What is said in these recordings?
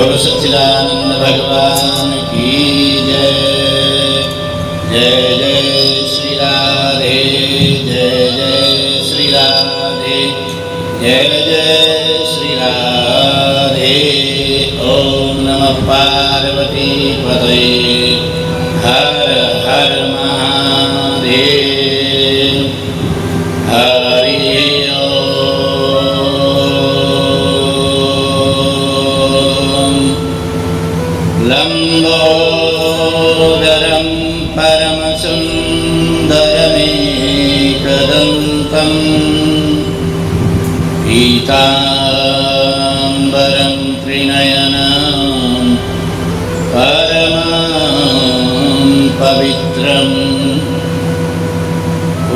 बोलो सच्चिदानंद भगवान की जय। जय जय श्री राधे, जय जय श्री राधे, जय जय श्री राधे। ओम नमः पार्वती पतये, हर हर महादेव। हरि लंबोदरं परमसुंदरमेकदन्तं पीताम्बरं त्रिनयनं परमं पवित्रम्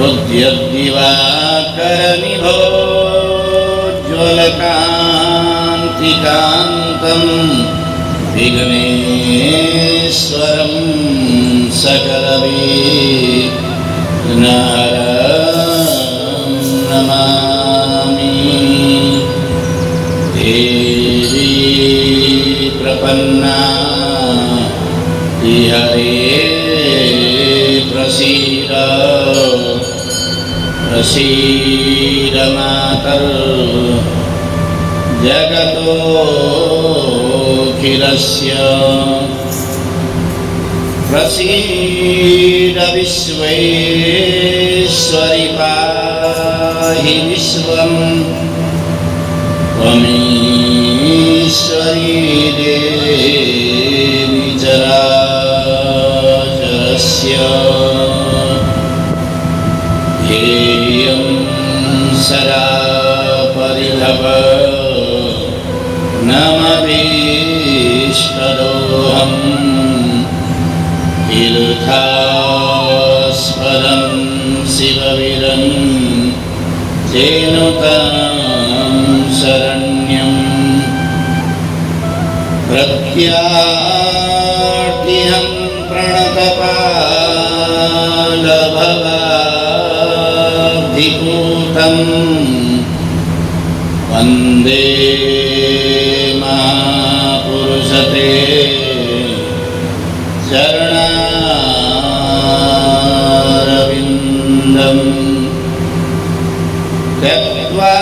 उद्यद्दिवाकरनिभोज्ज्वलकान्तिकान्तं विघ्नेश्वरं सकलविघ्नहरं नमामि। देवी प्रपन्ना हरे प्रसीद प्रसीद मातर् जगतोऽखिलस्य प्रसीद विश्वेश्वरि पाहि विश्वम् त्वमीश्वरी देवी चराचरस्य ध्येयं सदा परिभव नमभीष्टदोहम् तीर्थास्पदं शिववीरं जेनुतं शरण्यं प्रत्यार्तिहं प्रणतपालभवाब्धिपूतं वन्दे महापुरुषते चरणारविन्दं त्यक्त्वा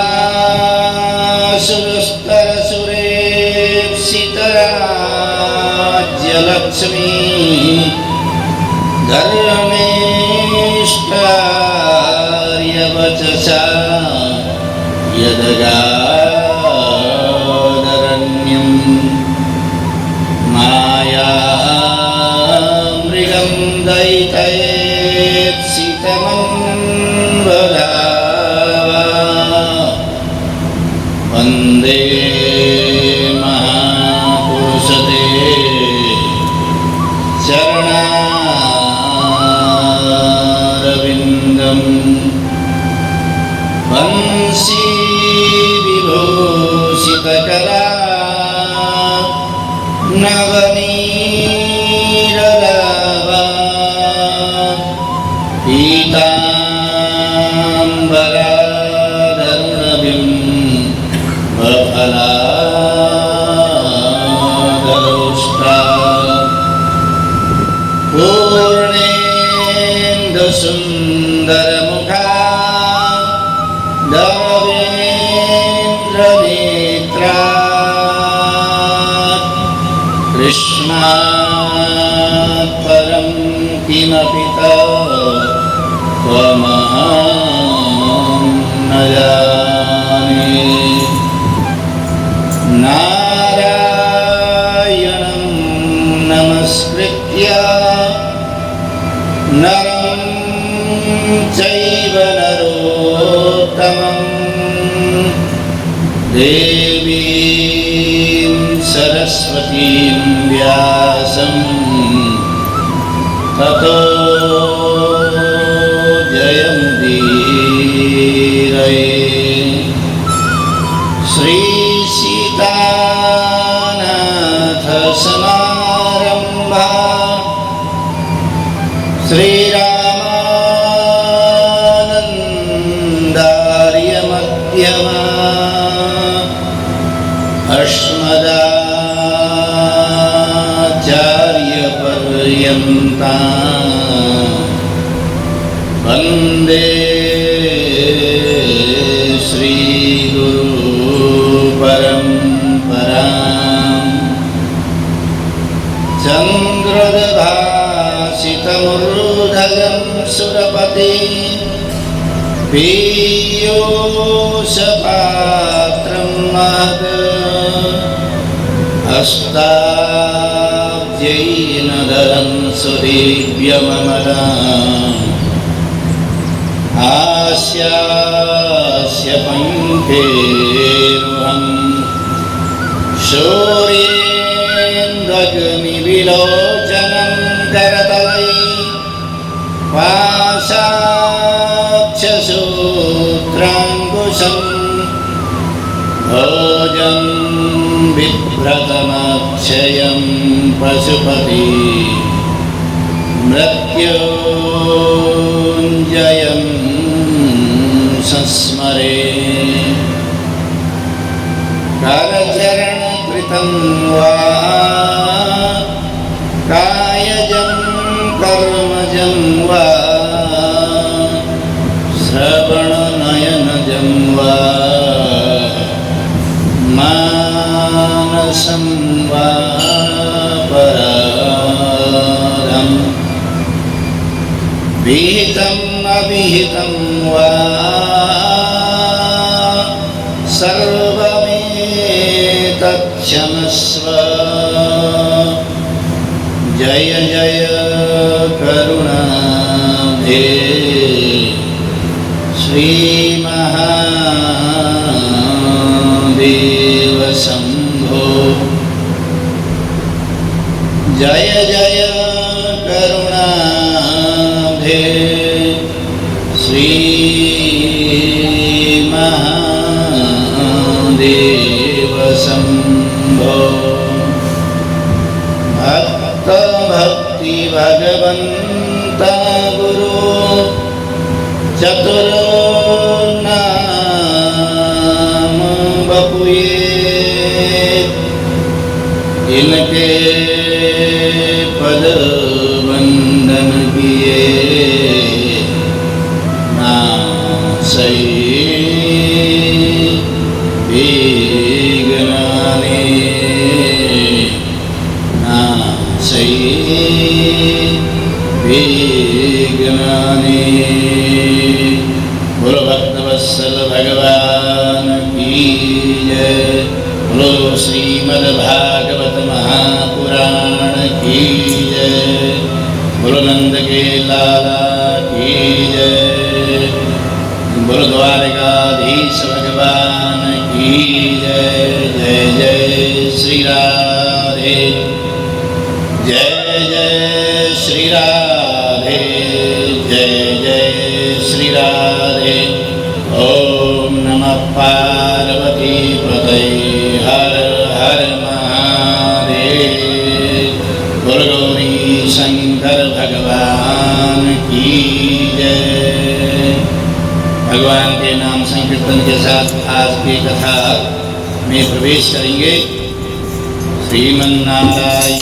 सुरस्तरसुरेप्सितराज्यलक्ष्मी धर्मेष्टार्यवचसा यदगादरण्यं मायामृगं दयितयेप्सितमन्वधावा वन्दे महापुरुषते चरणारविन्दम् वंशी विभूषितकरा नवनीरलाभा पीताम्बराधरुणबिम्बफलादरोष्टा पूर्णेन्दुसुन्दरमुखा देवेन्द्रनेत्रा कृष्णात् परं किमपि त्वमहं न जाने। नारायणं नमस्कृत्य नरं चैव नरोत्तमं देवीं सरस्वतीं व्यासं ततो जयमुदीरये। श्रीसीतानाथसमारम्भा श्रीरामानन्दार्यमध्यमा अस्मदा पर्यन्ता वन्दे श्रीगुरुपरम्पराम् चन्द्रभासितमुर्धगं सुरपति पीयूषपात्रं महत् हस्ताब्जैर्नदरं सुदीव्यममलाम् आस्यास्य पङ्केरुहं शौर्येन्द्रग्निविलोचनं करतलै पाशाक्षसूत्राङ्कुशम् भोजं बिभ्रतमक्षयं पशुपति मृत्युञ्जयं संस्मरे करचरणकृतं वा कायजं कर्मजं वा श्रवणनयनजं वा मानसं वा पराधम् विहितम् अविहितं वा सर्वमेतत्क्षमस्व जय जय करुणाब्धे श्रीमहादेव शम्भो जय जय करुणाब्धे श्रीमहादेव शम्भो भक्त भक्ति भगवन्ता गुरु चतुर्नाम बपुए इनके पद वंदन किए नासई विघ्नानि नासई विघ्नानि। बोलो भक्तवत्सल भगवान की जय। बोलो श्रीमद्भागवत महापुराण की जय। बोलो नंद के लाला की जय। बोलो द्वारकाधीश भगवान की जय। जय जय श्री राधे जय जय श्री राधे जय जय श्री राधे। ओम नमः पार्वती पतये हर हर महादेव। बोलो गौरी शंकर भगवान की जय। भगवान के नाम संकीर्तन के साथ आज की कथा में प्रवेश करेंगे। श्रीमन्नारायण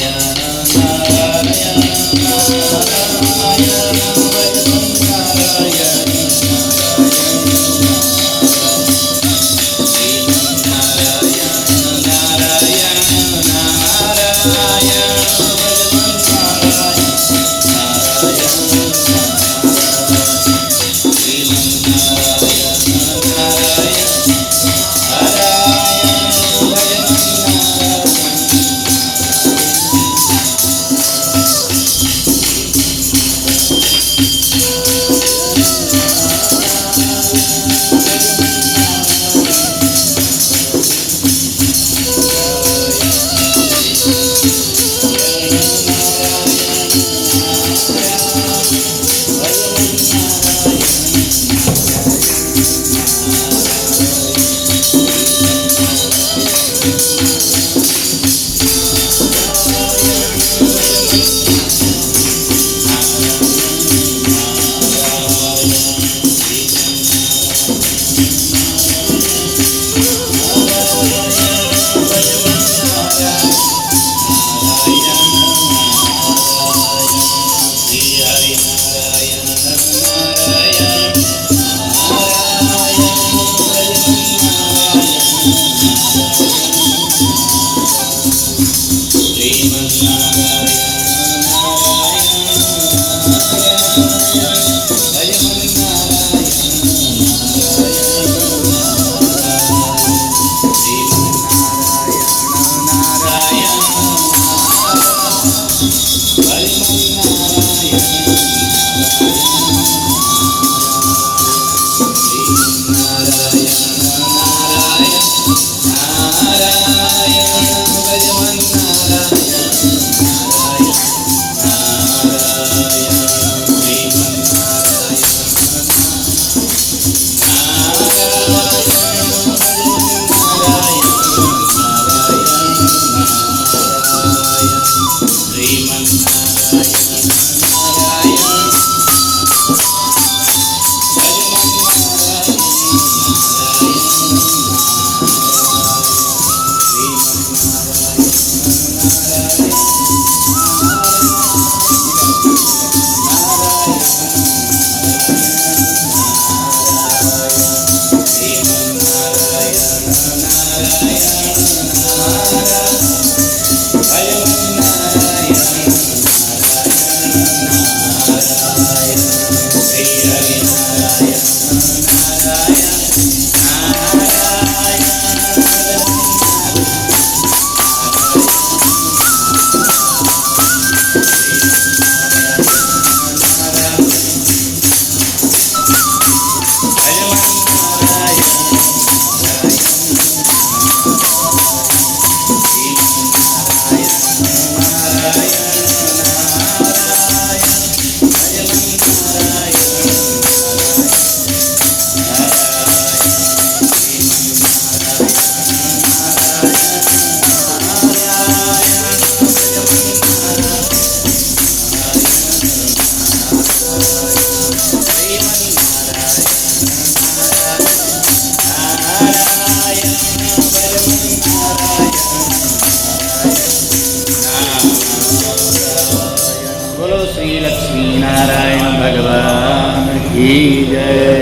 नारायण भगवान की जय।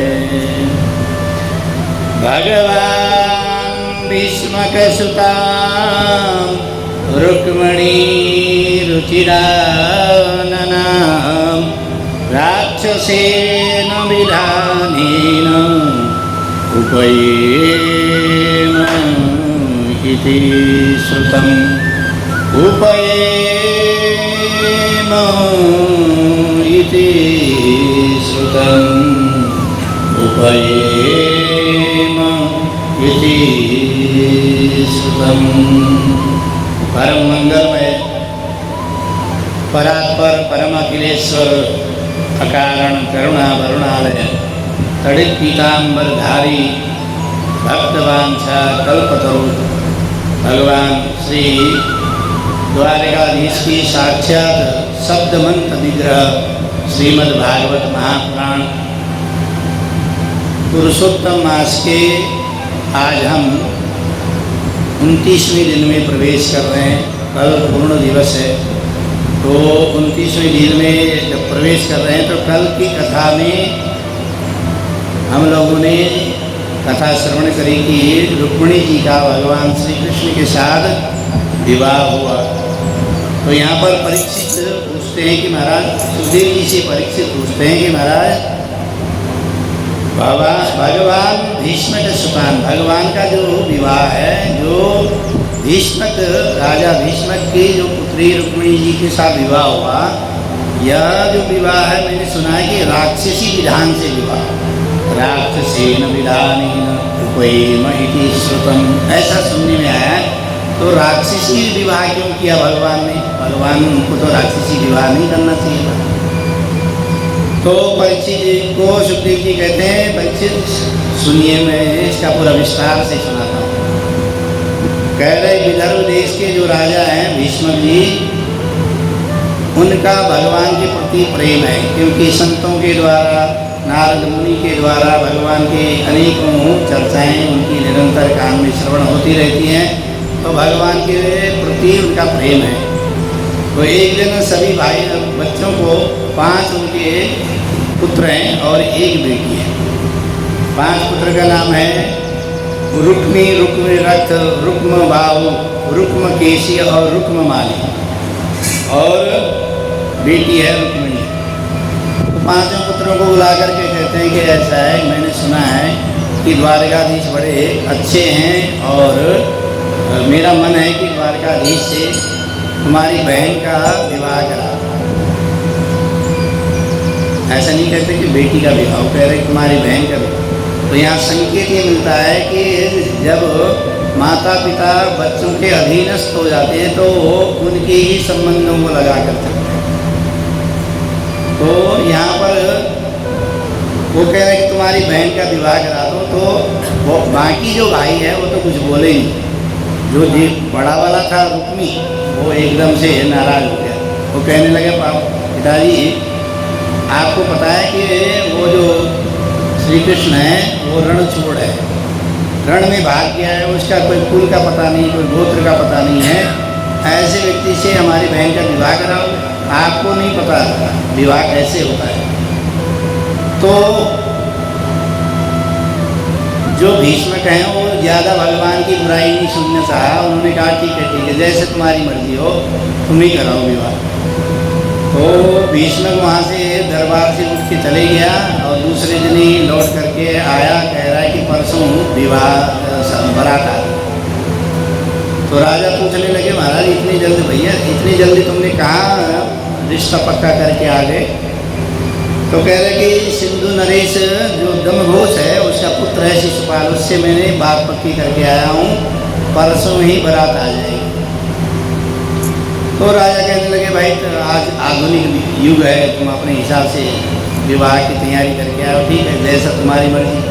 भगवान भीष्मकसुता रुक्मिणी रुचिरानना राक्षसेन विधानेन उपयेम इति श्रुतम्। उपयेम इति श्रुतम्। उपयेम इति श्रुतम्। परम मंगलमय परात्पर परम अखिलेश्वर अकारण करुणा वरुणालय तड़ित पीताम्बरधारी भक्तवांछा कल्पतरु भगवान श्री द्वारकाधीश की साक्षात शब्द मंत्र विग्रह श्रीमद् भागवत महापुराण पुरुषोत्तम मास के आज हम 29वें दिन में प्रवेश कर रहे हैं। कल पूर्ण दिवस है, तो 29वें दिन में जब प्रवेश कर रहे हैं तो कल की कथा में हम लोगों ने कथा श्रवण करी कि रुक्मिणी जी का भगवान श्री कृष्ण के साथ विवाह हुआ। तो यहाँ पर परीक्षित पूछते हैं कि महाराज, सुखदेव जी से परीक्षित पूछते हैं कि महाराज भगवान भीष्मक सुतान, भगवान का जो विवाह है, जो भीष्मक राजा भीष्मक की जो पुत्री रुक्मिणी जी के साथ विवाह हुआ, यह जो विवाह है मैंने सुना है कि राक्षसी विधान से विवाह, राक्षसेन विधानेन उपयेम इति श्रुतम्, ऐसा सुनने में आया। तो राक्षसी विवाह क्यों किया भगवान ने? भगवान को तो राक्षसी विवाह नहीं करना चाहिए था। तो परीक्षित जी को सुखदेव जी कहते हैं, परीक्षित सुनिए, मैं इसका पूरा विस्तार से सुनाता हूँ। कह रहे विदर्भ देश के जो राजा हैं भीष्मक जी, उनका भगवान के प्रति प्रेम है, क्योंकि संतों के द्वारा, नारद मुनि के द्वारा भगवान के अनेकों चर्चाएं उनकी निरंतर कान में श्रवण होती रहती हैं, तो भगवान के प्रति उनका प्रेम है। तो एक दिन सभी भाई बच्चों को 5 उनके पुत्र हैं और एक बेटी है। 5 पुत्र का नाम है रुक्मी, रुक्मिरथ, रुक्म बाहु, रुक्म केशी और रुक्म माली, और बेटी है रुक्मिणी। तो 5 पुत्रों को बुला करके कहते हैं कि ऐसा है, मैंने सुना है कि द्वारकाधीश बड़े अच्छे हैं और मेरा मन है कि द्वारकाधीश से तुम्हारी बहन का विवाह करा। ऐसा नहीं कहते कि बेटी का विवाह, कह रहे तुम्हारी बहन का विवाह। तो यहाँ संकेत ये मिलता है कि जब माता पिता बच्चों के अधीनस्थ हो जाते हैं तो वो उनके ही संबंधों को लगा कर चलते हैं। तो यहाँ पर वो कह रहे कि तुम्हारी बहन का विवाह करा दो। तो वो बाकी जो भाई है वो तो कुछ बोले नहीं। जो जी बड़ा वाला था रुक्मी, वो एकदम से नाराज हो गया। वो कहने लगे पिताजी, आपको पता है कि वो जो श्री कृष्ण है वो रणछोड़ है, रण में भाग गया है, उसका कोई कुल का पता नहीं, कोई गोत्र का पता नहीं है। ऐसे व्यक्ति से हमारी बहन का विवाह कराओगे? आपको नहीं पता विवाह कैसे होता है। तो जो भीष्मक हैं वो ज़्यादा भगवान की बुराई नहीं सुनना चाहा। उन्होंने कहा ठीक है, जैसे तुम्हारी मर्जी हो, तुम ही कराओ विवाह। तो भीष्मक वहाँ से दरबार से उठ के चले गया और दूसरे दिन ही लौट करके आया, कह रहा है कि परसों विवाह बारात आ। तो राजा पूछने लगे, महाराज इतनी जल्दी, भैया इतनी जल्दी तुमने कहाँ रिश्ता पक्का करके आ गए? तो कह रहे कि सिंधु नरेश जो दमघोष है उसका पुत्र है शिशुपाल, उससे मैंने बात पक्की करके आया हूँ, परसों ही बारात आ जाएगी। तो राजा कहने लगे, भाई तो आज आधुनिक युग है, तुम अपने हिसाब से विवाह की तैयारी करके आओ, ठीक है, जैसा तुम्हारी मर्जी।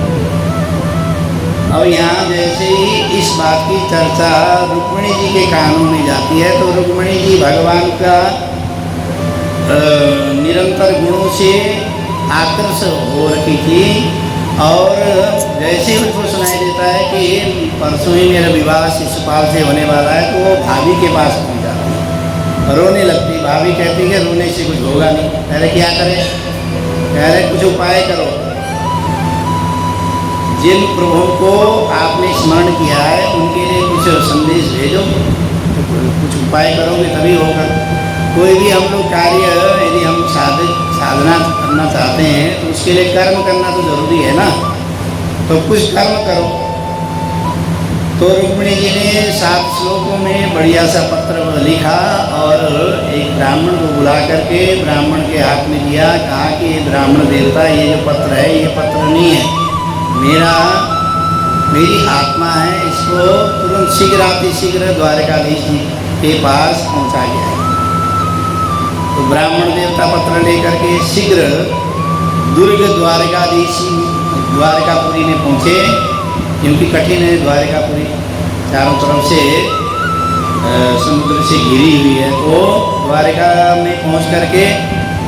और यहाँ जैसे ही इस बात की चर्चा रुक्मिणी जी के कानों में जाती है, तो रुक्मिणी जी भगवान का निरंतर गुणों से आकर्षित हो रखी थी, और जैसे ही उनको सुनाई देता है कि परसों ही मेरा विवाह शिशुपाल से होने वाला है, तो वो भाभी के पास पहुँच जाती है। रोने लगती। भाभी कहती है रोने से कुछ होगा नहीं। कह रहे क्या करें? कह रहे कुछ उपाय करो। जिन प्रभु को आपने स्मरण किया है उनके लिए कुछ संदेश भेजो, तो कुछ उपाय करोगे तभी होगा। कोई भी हम लोग कार्य यदि हम साधना करना चाहते हैं तो उसके लिए कर्म करना तो जरूरी है ना, तो कुछ कर्म करो। तो रुक्मिणी जी ने 7 श्लोकों में बढ़िया सा पत्र लिखा और एक ब्राह्मण को बुला करके ब्राह्मण के हाथ में दिया। कहा कि ब्राह्मण देवता, ये जो पत्र है ये पत्र नहीं है, मेरी आत्मा है, इसको तुरंत शीघ्र द्वारकाधीश जी के पास पहुंचा गया है। तो ब्राह्मण देवता पत्र लेकर के शीघ्र दुर्ग द्वारकापुरी में पहुँचे, क्योंकि कठिन है द्वारकापुरी, चारों तरफ से समुद्र से घिरी हुई है। तो द्वारका में पहुँच करके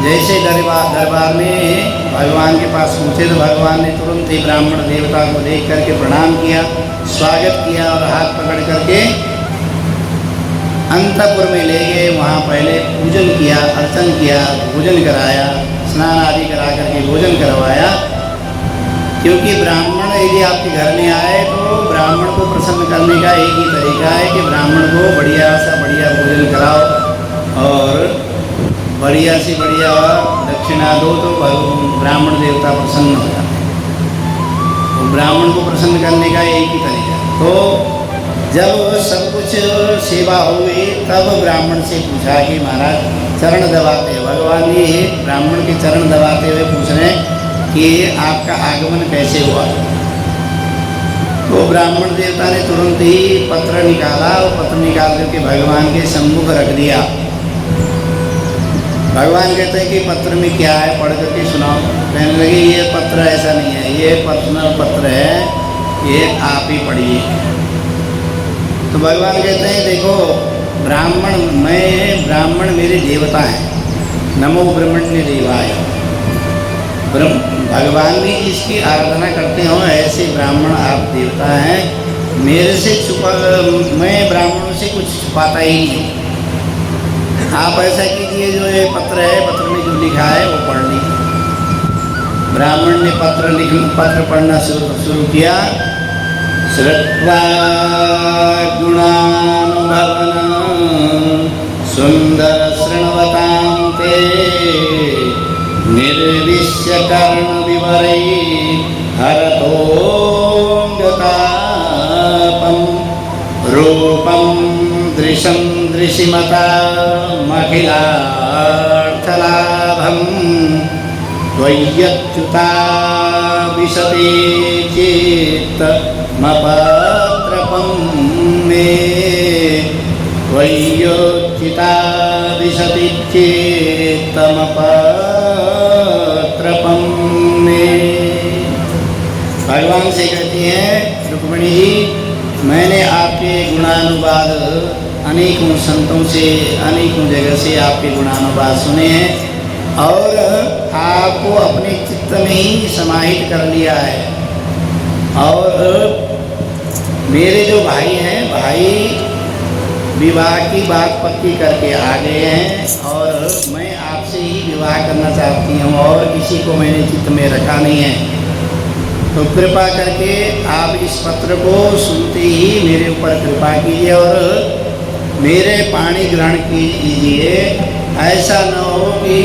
जैसे दरबार में भगवान के पास पहुँचे तो भगवान ने तुरंत ही ब्राह्मण देवता को देख करके प्रणाम किया, स्वागत किया और हाथ पकड़ करके अंतपुर में ले गए। वहाँ पहले पूजन किया, अर्चन किया, भोजन कराया, स्नान आदि करा करके भोजन करवाया। क्योंकि ब्राह्मण यदि आपके घर में आए तो ब्राह्मण को प्रसन्न करने का एक ही तरीका है कि ब्राह्मण को बढ़िया सा बढ़िया भोजन कराओ और बढ़िया से बढ़िया दक्षिणा दो, तो ब्राह्मण देवता प्रसन्न हो जाते हैं। तो ब्राह्मण को प्रसन्न करने का एक ही तरीका। तो जब सब कुछ सेवा हो गई तब ब्राह्मण से पूछा कि महाराज चरण दबाते, भगवान ये ब्राह्मण के चरण दबाते हुए पूछ रहे हैं कि आपका आगमन कैसे हुआ। तो ब्राह्मण देवता ने तुरंत ही पत्र निकाला और पत्र निकाल करके भगवान के सम्मुख रख दिया। भगवान कहते हैं कि पत्र में क्या है, पढ़ करके सुनाओ। कहने लगे ये पत्र ऐसा नहीं है, ये पर्सनल पत्र है, ये आप ही पढ़िए। तो भगवान कहते हैं देखो ब्राह्मण मेरे देवता हैं, नमो ब्रह्मण्य देवाय। भगवान भी इसकी आराधना करते हो, ऐसे ब्राह्मण आप देवता हैं। मेरे से छुपा, मैं ब्राह्मणों से कुछ छुपाता ही नहीं। आप ऐसा कीजिए, जो ये पत्र है, पत्र में जो लिखा है वो पढ़ लीजिए। ब्राह्मण ने पत्र पढ़ना शुरू किया। श्रुत्वा गुणानुभवन सुंदर शृण्वतां ते निर्विश्य कर्ण विवरै हरतो गतापं रूपं दृशं दृशिमता मखिलार्थलाभं त्वय्यच्युता विशते चेत्तमपत्रपं मे त्वय्योच्युता विशति चेत्तमपत्रपं मे। भगवान से कहती हैं रुक्मिणी जी, मैंने आपके गुणानुवाद अनेकों संतों से, अनेकों जगह से आपके गुणानुवाद सुने हैं और आपको अपने चित्त में ही समाहित कर लिया है। और मेरे जो भाई हैं, भाई विवाह की बात पक्की करके आ गए हैं और मैं आपसे ही विवाह करना चाहती हूँ और किसी को मैंने चित्त में रखा नहीं है। तो कृपा करके आप इस पत्र को सुनते ही मेरे ऊपर कृपा कीजिए और मेरे पाणी ग्रहण कीजिए। ऐसा न हो कि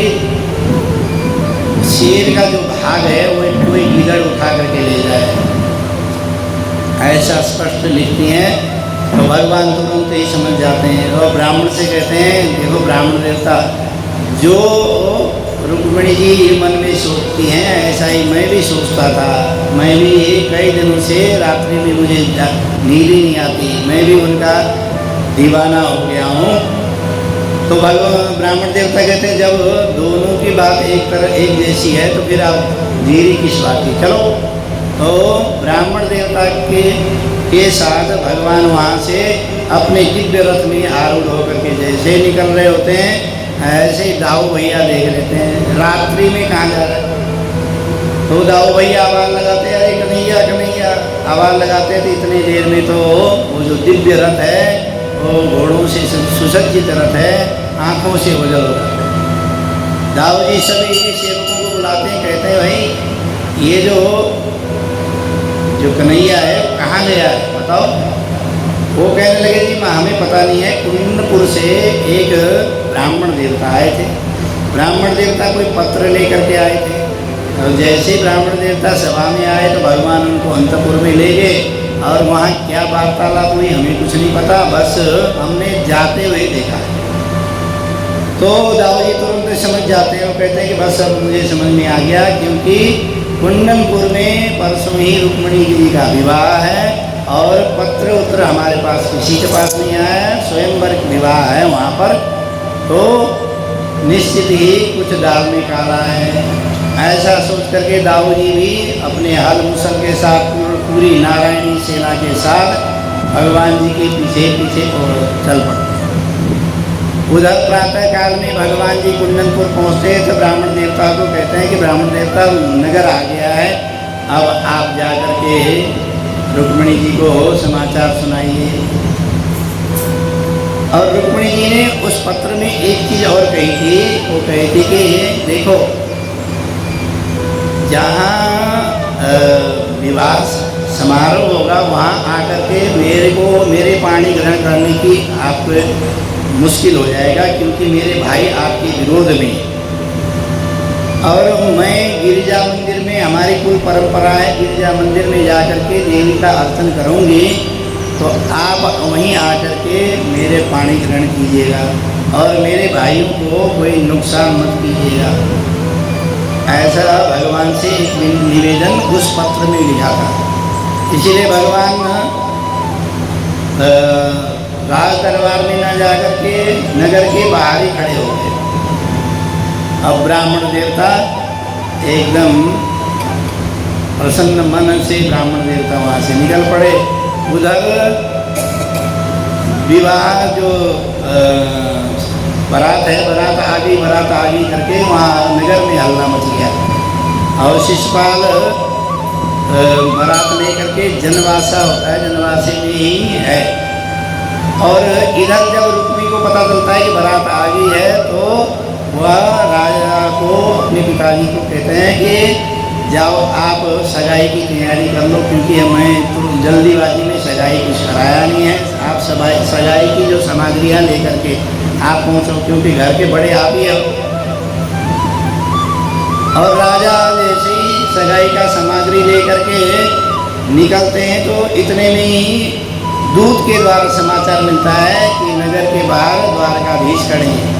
शेर का जो भाग है वो कोई गिदड़ उठा करके ले जाए, ऐसा स्पष्ट लिखती हैं। तो भगवान तुरंत ही समझ जाते हैं और ब्राह्मण से कहते हैं देखो ब्राह्मण देवता, जो रुक्मिणी जी मन में सोचती हैं ऐसा ही मैं भी सोचता था। मैं भी कई दिनों से रात्रि में मुझे नींद ही नहीं आती, मैं भी उनका दीवाना हो गया हूँ। तो भगवान ब्राह्मण देवता कहते हैं जब दोनों की बात एक जैसी है तो फिर आप देरी किस बात की, चलो। तो ब्राह्मण देवता के साथ भगवान वहाँ से अपने दिव्य रथ में आरूढ़ होकर के जैसे निकल रहे होते हैं ऐसे ही दाऊ भैया देख लेते हैं रात्रि में कहाँ जा रहे हैं। तो दाऊ भैया आवाज़ लगाते हैं, अरे कन्हैया कन्हैया आवाज़ लगाते हैं। तो इतनी देर में तो वो जो दिव्य रथ है वो घोड़ों से सुसज्जित रथ है आंखों से ओझल हो जाते हैं। दाऊ जी सभी सेवकों को बुलाते हैं, कहते हैं भाई ये जो कन्हैया है कहाँ गया है बताओ। वो कहने लगे जी हमें पता नहीं है, कुंडपुर से एक ब्राह्मण देवता आए थे। ब्राह्मण देवता कोई पत्र लेकर के आए थे, और जैसे ब्राह्मण देवता सभा में आए तो भगवान उनको अंतपुर में ले गए, और वहाँ क्या वार्तालाप हुई हमें कुछ नहीं पता, बस हमने जाते हुए देखा। तो दाऊ जी तुरंत समझ जाते हैं, वो कहते हैं कि बस अब मुझे समझ में आ गया, क्योंकि कुंडनपुर में परसों ही रुक्मिणी जी का विवाह है, और पत्र उत्तर हमारे पास किसी के पास नहीं आया है, स्वयंवर विवाह है वहाँ पर, तो निश्चित ही कुछ दाल में काला है। ऐसा सोच करके दाऊ जी भी अपने हल मुसल के साथ पूरी नारायणी सेना के साथ भगवान जी के पीछे पीछे चल पड़ते हैं। उधर प्रातः काल में भगवान जी कुंडनपुर पहुँचते हैं तो ब्राह्मण देवता को कहते हैं कि ब्राह्मण देवता नगर आ गया है, अब आप जा कर के रुक्मिणी जी को समाचार सुनाइए। और रुक्मिणी जी ने उस पत्र में एक चीज़ और कही थी, वो कही थी कि देखो जहाँ विवाह समारोह होगा वहाँ आकर के मेरे पानी ग्रहण करने की आप मुश्किल हो जाएगा, क्योंकि मेरे भाई आपके विरोध में, और मैं गिरिजा मंदिर में, हमारी कुल परंपरा है गिरिजा मंदिर में जाकर के देवी का अर्चन करूँगी, तो आप वहीं आकर के मेरे पानी ग्रहण कीजिएगा और मेरे भाइयों को कोई नुकसान मत कीजिएगा। ऐसा भगवान से एक निवेदन उस पत्र में लिखा था। इसीलिए भगवान राज दरबार में न जाकर के नगर के बाहर ही खड़े हो गए। अब ब्राह्मण देवता एकदम प्रसन्न मन से ब्राह्मण देवता वहाँ से निकल पड़े। उधर विवाह जो बारात है, बारात आ गई करके वहाँ नगर में हल्ला मच गया, और शिशुपाल बारात लेकर के जनवासा होता है, जनवासे में ही है। और इधर जब रुक्मी को पता चलता है कि बारात आ गई है, तो वह राजा को, अपने पिताजी को कहते हैं कि जाओ आप सगाई की तैयारी कर लो, क्योंकि हमें तो जल्दीबाजी में सगाई कुछ कराया नहीं है। आप सगाई की जो सामग्रियाँ लेकर के आप पहुँचो, क्योंकि घर के बड़े आप ही हो। और राजा जैसे ही सगाई का सामग्री लेकर के निकलते हैं तो इतने में ही दूत के द्वारा समाचार मिलता है कि नगर के बाहर द्वारकाधीश खड़े हैं।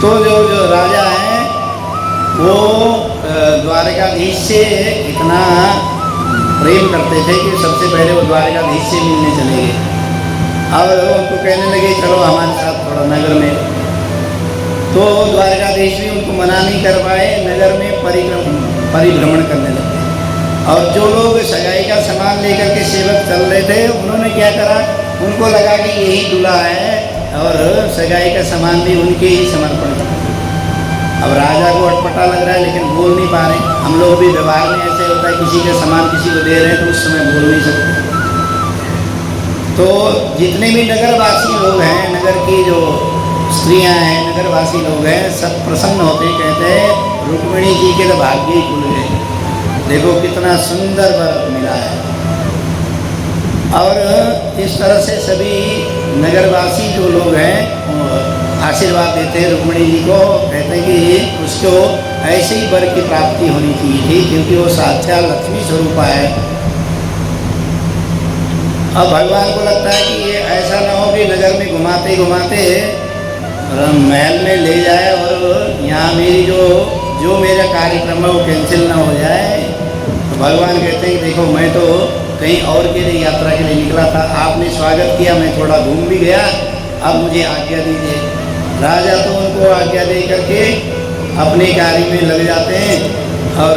तो जो राजा हैं वो द्वारकाधीश से इतना प्रेम करते थे कि सबसे पहले वो द्वारकाधीश से मिलने चले गए, और उनको कहने लगे चलो हमारे साथ थोड़ा नगर में। तो द्वारकाधीश भी उनको मना नहीं कर पाए, नगर में परिभ्रमण करने लगे। और जो लोग सगाई का सामान लेकर के सेवक चल रहे थे, उन्होंने क्या करा, उनको लगा कि यही दूल्हा है और सगाई का सामान भी उनके ही समर्पण था। अब राजा को अटपटा लग रहा है, लेकिन बोल नहीं पा रहे। हम लोग भी व्यवहार में ऐसे होता है, किसी का सामान किसी को दे रहे हैं तो उस समय बोल नहीं सकते। तो जितने भी नगरवासी लोग हैं, नगर की जो स्त्रियां हैं, नगरवासी लोग हैं, सब प्रसन्न होते हैं, कहते हैं रुक्मिणी जी के तो भाग्य ही खुल गए, देखो कितना सुंदर वर मिला है। और इस तरह से सभी नगरवासी जो लोग हैं आशीर्वाद देते हैं रुक्मिणी जी को, कहते हैं कि उसको ऐसे ही वर की प्राप्ति होनी चाहिए थी, क्योंकि वो साक्षात लक्ष्मी स्वरूपा है। अब भगवान को लगता है कि ये ऐसा ना हो कि नगर में घुमाते घुमाते महल में ले जाए और यहाँ मेरी जो मेरा कार्यक्रम है वो कैंसिल ना हो जाए। तो भगवान कहते हैं कि देखो मैं तो कहीं और के लिए यात्रा के लिए निकला था, आपने स्वागत किया, मैं थोड़ा घूम भी गया, अब मुझे आज्ञा दीजिए। राजा तो उनको आज्ञा दे करके अपने कार्य में लग जाते हैं। और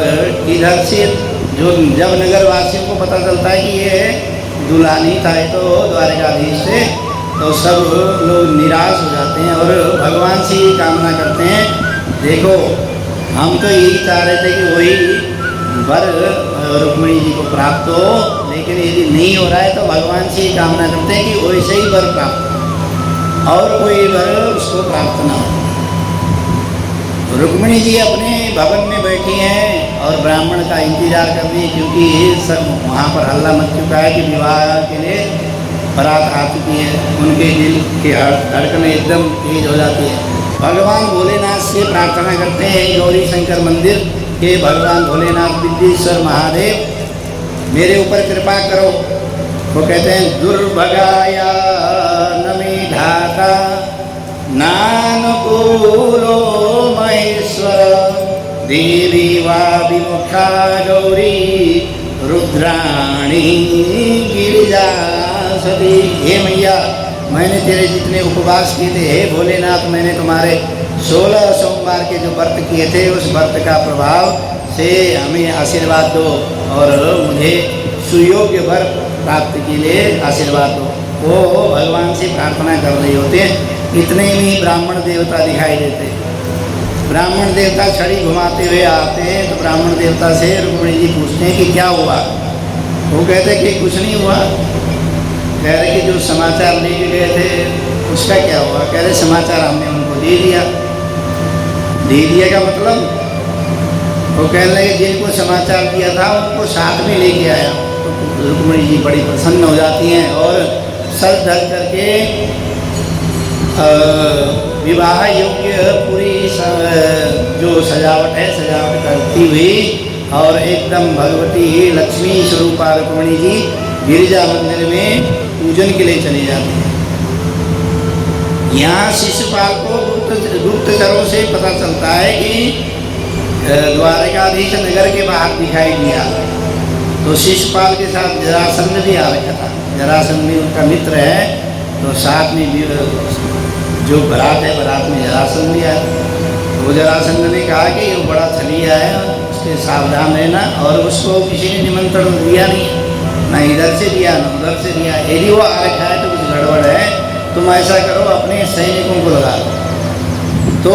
इधर से जब नगरवासियों को पता चलता है कि ये दुल्हनी था तो द्वारकाधीश से, तो सब लोग निराश हो जाते हैं और भगवान से ये कामना करते हैं, देखो हम तो यही चाह रहे थे कि वही वर रुक्मिणी जी को प्राप्त हो, लेकिन यदि नहीं हो रहा है तो भगवान से ये कामना करते हैं कि वैसे ही वर प्राप्त हो। और कोई वर उसको प्राप्त न हो। रुक्मिणी जी अपने भवन में बैठी हैं और ब्राह्मण का इंतजार कर रही है, क्योंकि सब वहाँ पर हल्ला मच चुका है कि विवाह के लिए बारात आ चुकी है। उनके दिल की धड़कन एकदम तेज हो जाती है। भगवान भोलेनाथ से प्रार्थना करते हैं, गौरी शंकर मंदिर के भगवान भोलेनाथ विद्येश्वर महादेव मेरे ऊपर कृपा करो। वो कहते हैं दुर्भगाया नमे ढाका नानुकूलो महेश्वर देवी वा विमुखा गौरी रुद्राणी गिरिजा सती। हे मैया, मैंने तेरे जितने उपवास किए थे, हे भोलेनाथ, मैंने तुम्हारे 16 सोमवार के जो व्रत किए थे, उस व्रत का प्रभाव से हमें आशीर्वाद दो और मुझे सुयोग्य वर प्राप्त के लिए आशीर्वाद दो। वो भगवान से प्रार्थना कर रहे होते हैं, इतने में ही ब्राह्मण देवता दिखाई देते। ब्राह्मण देवता छड़ी घुमाते हुए आते हैं, तो ब्राह्मण देवता से रुक्मिणी जी पूछते हैं कि क्या हुआ। वो कहते हैं कि कुछ नहीं हुआ। कह रहे कि जो समाचार लेके गए थे उसका क्या हुआ। कह रहे समाचार हमने उनको दे दिया। दे दिया का मतलब, वो कह रहे कि जिनको समाचार दिया था उनको साथ में लेके आया। तो रुक्मिणी जी बड़ी प्रसन्न हो जाती हैं और सर धर करके विवाह योग्य पूरी जो सजावट है, सजावट करती हुई और एकदम भगवती लक्ष्मी स्वरूपा रुक्मिणी जी गिरिजा मंदिर में पूजन के लिए चले जाते हैं। यहाँ शिशुपाल को गुप्तचरों से पता चलता है कि द्वारकाधीश नगर के बाहर दिखाई दिया। तो शिशुपाल के साथ जरासंध भी आ रखा था। जरासंध भी उनका मित्र है, तो साथ में भी जो बारात है, बारात में जरासंध भी आया। तो जरासंध ने कहा कि ये बड़ा छलिया है, उसके सावधान रहना। और उसको किसी ने निमंत्रण दिया नहीं, ना इधर से दिया ना उधर से दिया। यदि वो आ रखा है तो कुछ गड़बड़ है, तुम ऐसा करो अपने सैनिकों को लगा दो। तो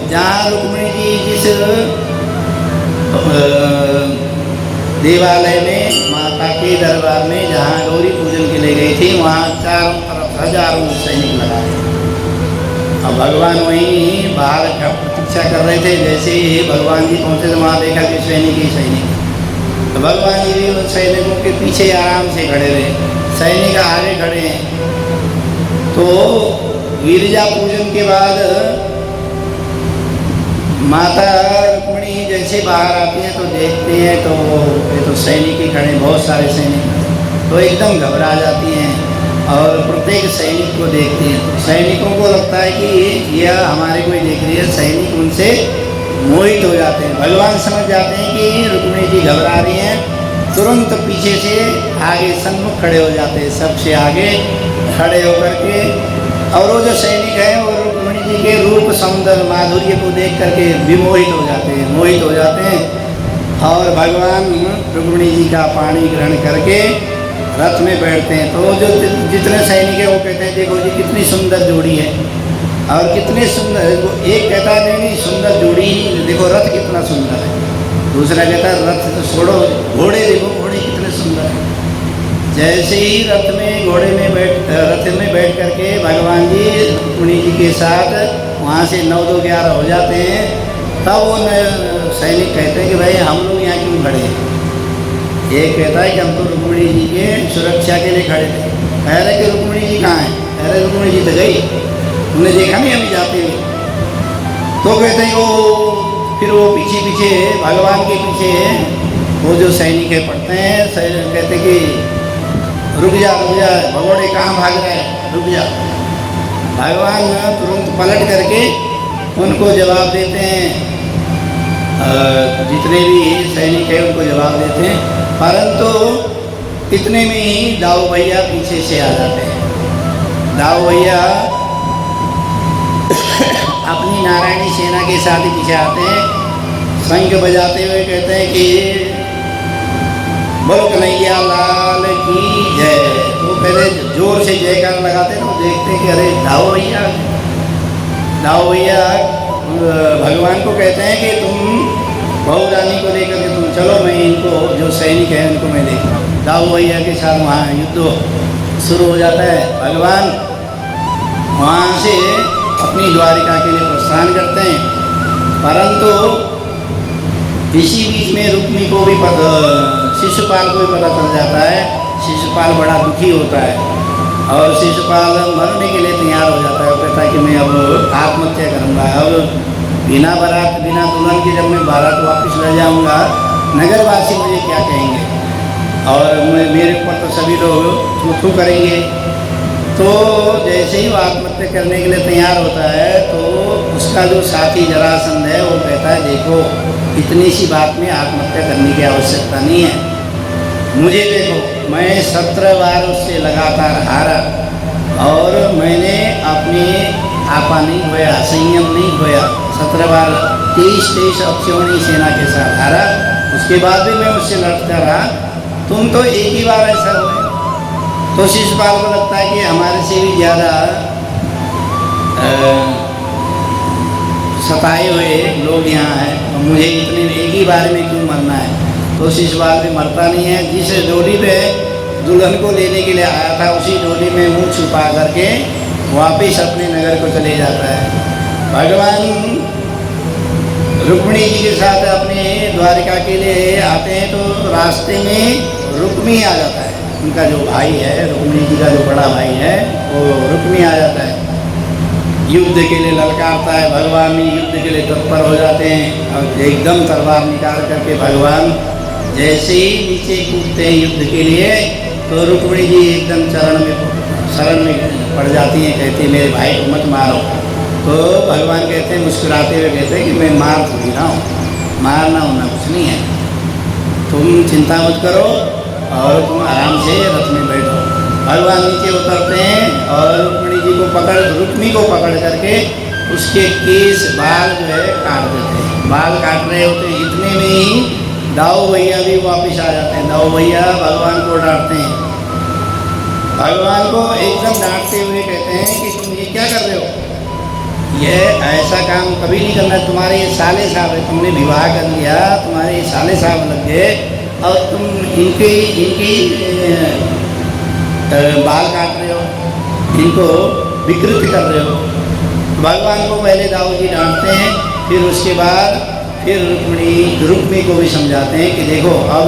जहाँ रुक्मिणी जी जिस देवालय में माता के दरबार में जहाँ गौरी पूजन के लिए गई थी, वहाँ चारों तरफ हजारों सैनिक लगाए। अब भगवान वहीं बाहर का प्रतीक्षा कर रहे थे। जैसे ही भगवान जी पहुँचे तो वहाँ देखा कि सैनिक ही सैनिक। तो भगवान जी भी उन सैनिकों के पीछे आराम से खड़े रहे, सैनिक आगे खड़े हैं। तो गिरिजा पूजन के बाद माता रुक्मिणी जैसे बाहर आती हैं तो देखते हैं तो ये तो सैनिक ही खड़े, बहुत सारे सैनिक। तो एकदम घबरा जाती हैं और प्रत्येक सैनिक को देखती हैं। तो सैनिकों को लगता है कि यह हमारे कोई देख रही है। सैनिक उनसे मोहित हो जाते हैं। भगवान समझ जाते हैं कि रुक्मिणी जी घबरा रही हैं, तुरंत पीछे से आगे सन्मुख खड़े हो जाते हैं, सबसे आगे खड़े होकर के। और वो जो सैनिक हैं वो रुक्मिणी जी के रूप सौंदर्य माधुर्य को देख करके विमोहित हो जाते हैं, मोहित हो जाते हैं। और भगवान रुक्मिणी जी का पाणी ग्रहण करके रथ में बैठते हैं। तो जो जितने सैनिक हैं वो कहते हैं देखो जी कितनी सुंदर जोड़ी है, और कितने सुंदर। एक कहता है नहीं सुंदर जोड़ी ही, देखो रथ कितना सुंदर है। दूसरा कहता है रथ तो छोड़ो, घोड़े देखो, घोड़े कितने सुंदर हैं। जैसे ही रथ में बैठ करके भगवान जी रुक्मिणी जी के साथ वहाँ से 9-2-11 हो जाते हैं। तब वो सैनिक कहते हैं कि भाई हम लोग यहाँ क्यों खड़े हैं। एक कहता है कि हम तो रुक्मिणी जी के सुरक्षा के लिए खड़े थे। कह रहे कि रुक्मिणी जी कहाँ हैं। कह रहे रुक्मिणी जी तो गई, तुमने देखा नहीं अभी जाते हुए। तो कहते हैं फिर वो पीछे पीछे भगवान के पीछे वो जो सैनिक है पढ़ते हैं। कहते हैं कि रुक जा भगोड़े कहाँ भाग रहे हैं, रुक जा। भगवान तुरंत पलट करके उनको जवाब देते हैं। जितने भी सैनिक हैं उनको जवाब देते हैं, परंतु इतने में ही दाऊ भैया पीछे से आ जाते हैं। दाऊ भैया अपनी नारायणी सेना के साथ ही पीछे आते हैं, शंख बजाते हुए कहते हैं कि बोलो कन्हैया लाल की जय। तो पहले जोर से जयकार लगाते हैं। तो देखते हैं कि अरे दाऊ भैया भगवान को कहते हैं कि तुम बहू रानी को लेकर के तुम चलो, मैं इनको जो सैनिक हैं उनको मैं देखता हूँ। दाऊ भैया के साथ वहाँ युद्ध शुरू हो जाता है। भगवान वहाँ से अपनी द्वारिका के लिए प्रस्थान करते हैं। परंतु इसी बीच में रुक्मी को भी शिशुपाल को भी पता चल जाता है। शिशुपाल बड़ा दुखी होता है और शिशुपाल मरने के लिए तैयार हो जाता है। वो कहता है कि मैं अब आत्महत्या करूँगा, अब बिना बारात बिना दुल्हन के जब मैं बारात वापस ले जाऊँगा नगरवासी मुझे क्या कहेंगे और मेरे ऊपर तो सभी लोग थू करेंगे। तो जैसे ही वो आत्महत्या करने के लिए तैयार होता है तो उसका जो साथी जरासंध है वो कहता है देखो इतनी सी बात में आत्महत्या करने की आवश्यकता नहीं है। मुझे देखो मैं 17 बार उससे लगातार हारा और मैंने अपने आपा नहीं खोया, संयम नहीं खोया। 17 बार 23 अक्षौणी सेना के साथ हारा, उसके बाद भी मैं उससे लड़ता रहा। तुम तो एक ही बार ऐसा हुए। तो शिशुपाल को लगता है कि हमारे से भी ज़्यादा सताए हुए लोग यहाँ हैं और मुझे इतने एक ही बार में क्यों मरना है। तो शिशुपाल भी मरता नहीं है। जिस डोली पे दुल्हन को लेने के लिए आया था उसी डोली में मुँह छुपा करके वापिस अपने नगर को चले जाता है। भगवान रुक्मिणी जी के साथ अपने द्वारिका के लिए आते हैं तो रास्ते में रुक्मी आ जाता है। उनका जो भाई है, रुक्मिणी जी का जो बड़ा भाई है वो रुक्मी आ जाता है। युद्ध के लिए ललकारता है। भगवान भी युद्ध के लिए तत्पर हो जाते हैं और एकदम तलवार निकाल करके भगवान जैसे ही नीचे कूदते हैं युद्ध के लिए तो रुक्मिणी जी एकदम शरण में पड़ जाती हैं। कहती है मेरे भाई को मत मारो। तो भगवान कहते हैं मुस्कुराते हुए कहते हैं कि मैं मार थोड़ी ना हूँ, मारना होना कुछ नहीं है, तुम चिंता मत करो और तुम आराम से रथ में बैठो। भगवान नीचे उतरते हैं और रुक्मिणी जी को रुक्मी को पकड़ करके उसके केस बाल जो है काट देते हैं। बाल काट रहे होते हैं इतने में ही दाऊ भैया भी वापस आ जाते हैं। दाऊ भैया भगवान को डांटते हैं। भगवान को एकदम डांटते हुए कहते हैं कि तुम ये क्या कर रहे हो, ये ऐसा काम कभी नहीं करना। तुम्हारे ये साले साहब है, तुमने विवाह कर लिया, तुम्हारे ये साले साहब लग गए और तुम इनके बाल काट रहे हो, इनको विकृत कर रहे हो। भगवान को पहले दाऊ जी डांटते हैं, फिर उसके बाद फिर रुक्मी को भी समझाते हैं कि देखो अब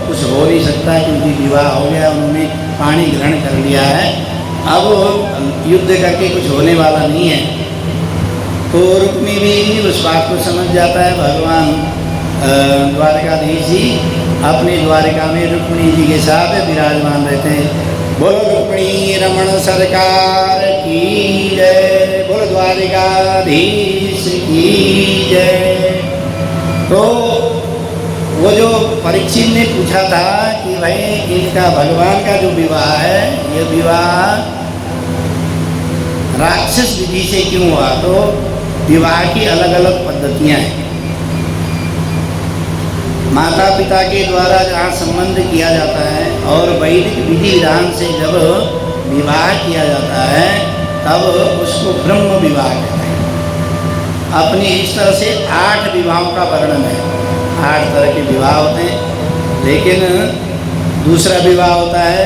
कुछ हो नहीं सकता क्योंकि विवाह हो गया, उन्होंने पानी ग्रहण कर लिया है, अब युद्ध करके कुछ होने वाला नहीं है। तो रुक्मी भी उस बात को समझ जाता है। भगवान द्वारकाधीश जी अपनी द्वारिका में रुक्मिणी जी के साथ विराजमान रहते हैं। बोलो रुक्मिणी रमण सरकार की जय, बोलो द्वारिकाधीश की जय। तो वो जो परीक्षित ने पूछा था कि भाई इनका भगवान का जो विवाह है ये विवाह राक्षस विधि से क्यों हुआ, तो विवाह की अलग अलग पद्धतियाँ हैं। माता पिता के द्वारा जहाँ संबंध किया जाता है और वैदिक विधि विधान से जब विवाह किया जाता है तब उसको ब्रह्म विवाह कहते हैं। अपनी इस तरह से 8 विवाहों का वर्णन है। 8 तरह के विवाह होते हैं, लेकिन दूसरा विवाह होता है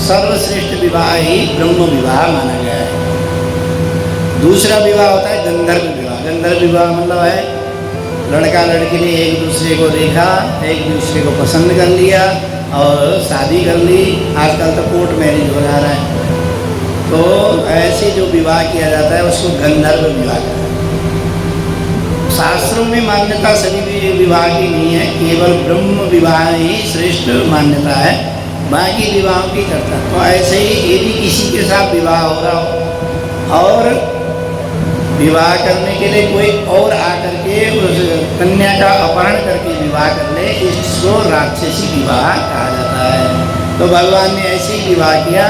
सर्वश्रेष्ठ विवाह ही ब्रह्म विवाह माना गया है। दूसरा विवाह होता है गंधर्व विवाह। गंधर्व विवाह मतलब है लड़का लड़की ने एक दूसरे को देखा, एक दूसरे को पसंद कर लिया और शादी कर ली। आजकल तो कोर्ट मैरिज हो जा रहा है। तो ऐसे जो विवाह किया जाता है उसको गंधर्व विवाह कहते हैं। शास्त्रों में मान्यता सभी विवाह की नहीं है, केवल ब्रह्म विवाह ही श्रेष्ठ मान्यता है, बाकी विवाहों की करता। तो ऐसे ही यदि किसी के साथ विवाह हो रहा हो और विवाह करने के लिए कोई और आकर के उस कन्या का अपहरण करके विवाह कर ले, इसको राक्षसी विवाह कहा जाता है। तो भगवान ने ऐसे ही विवाह किया,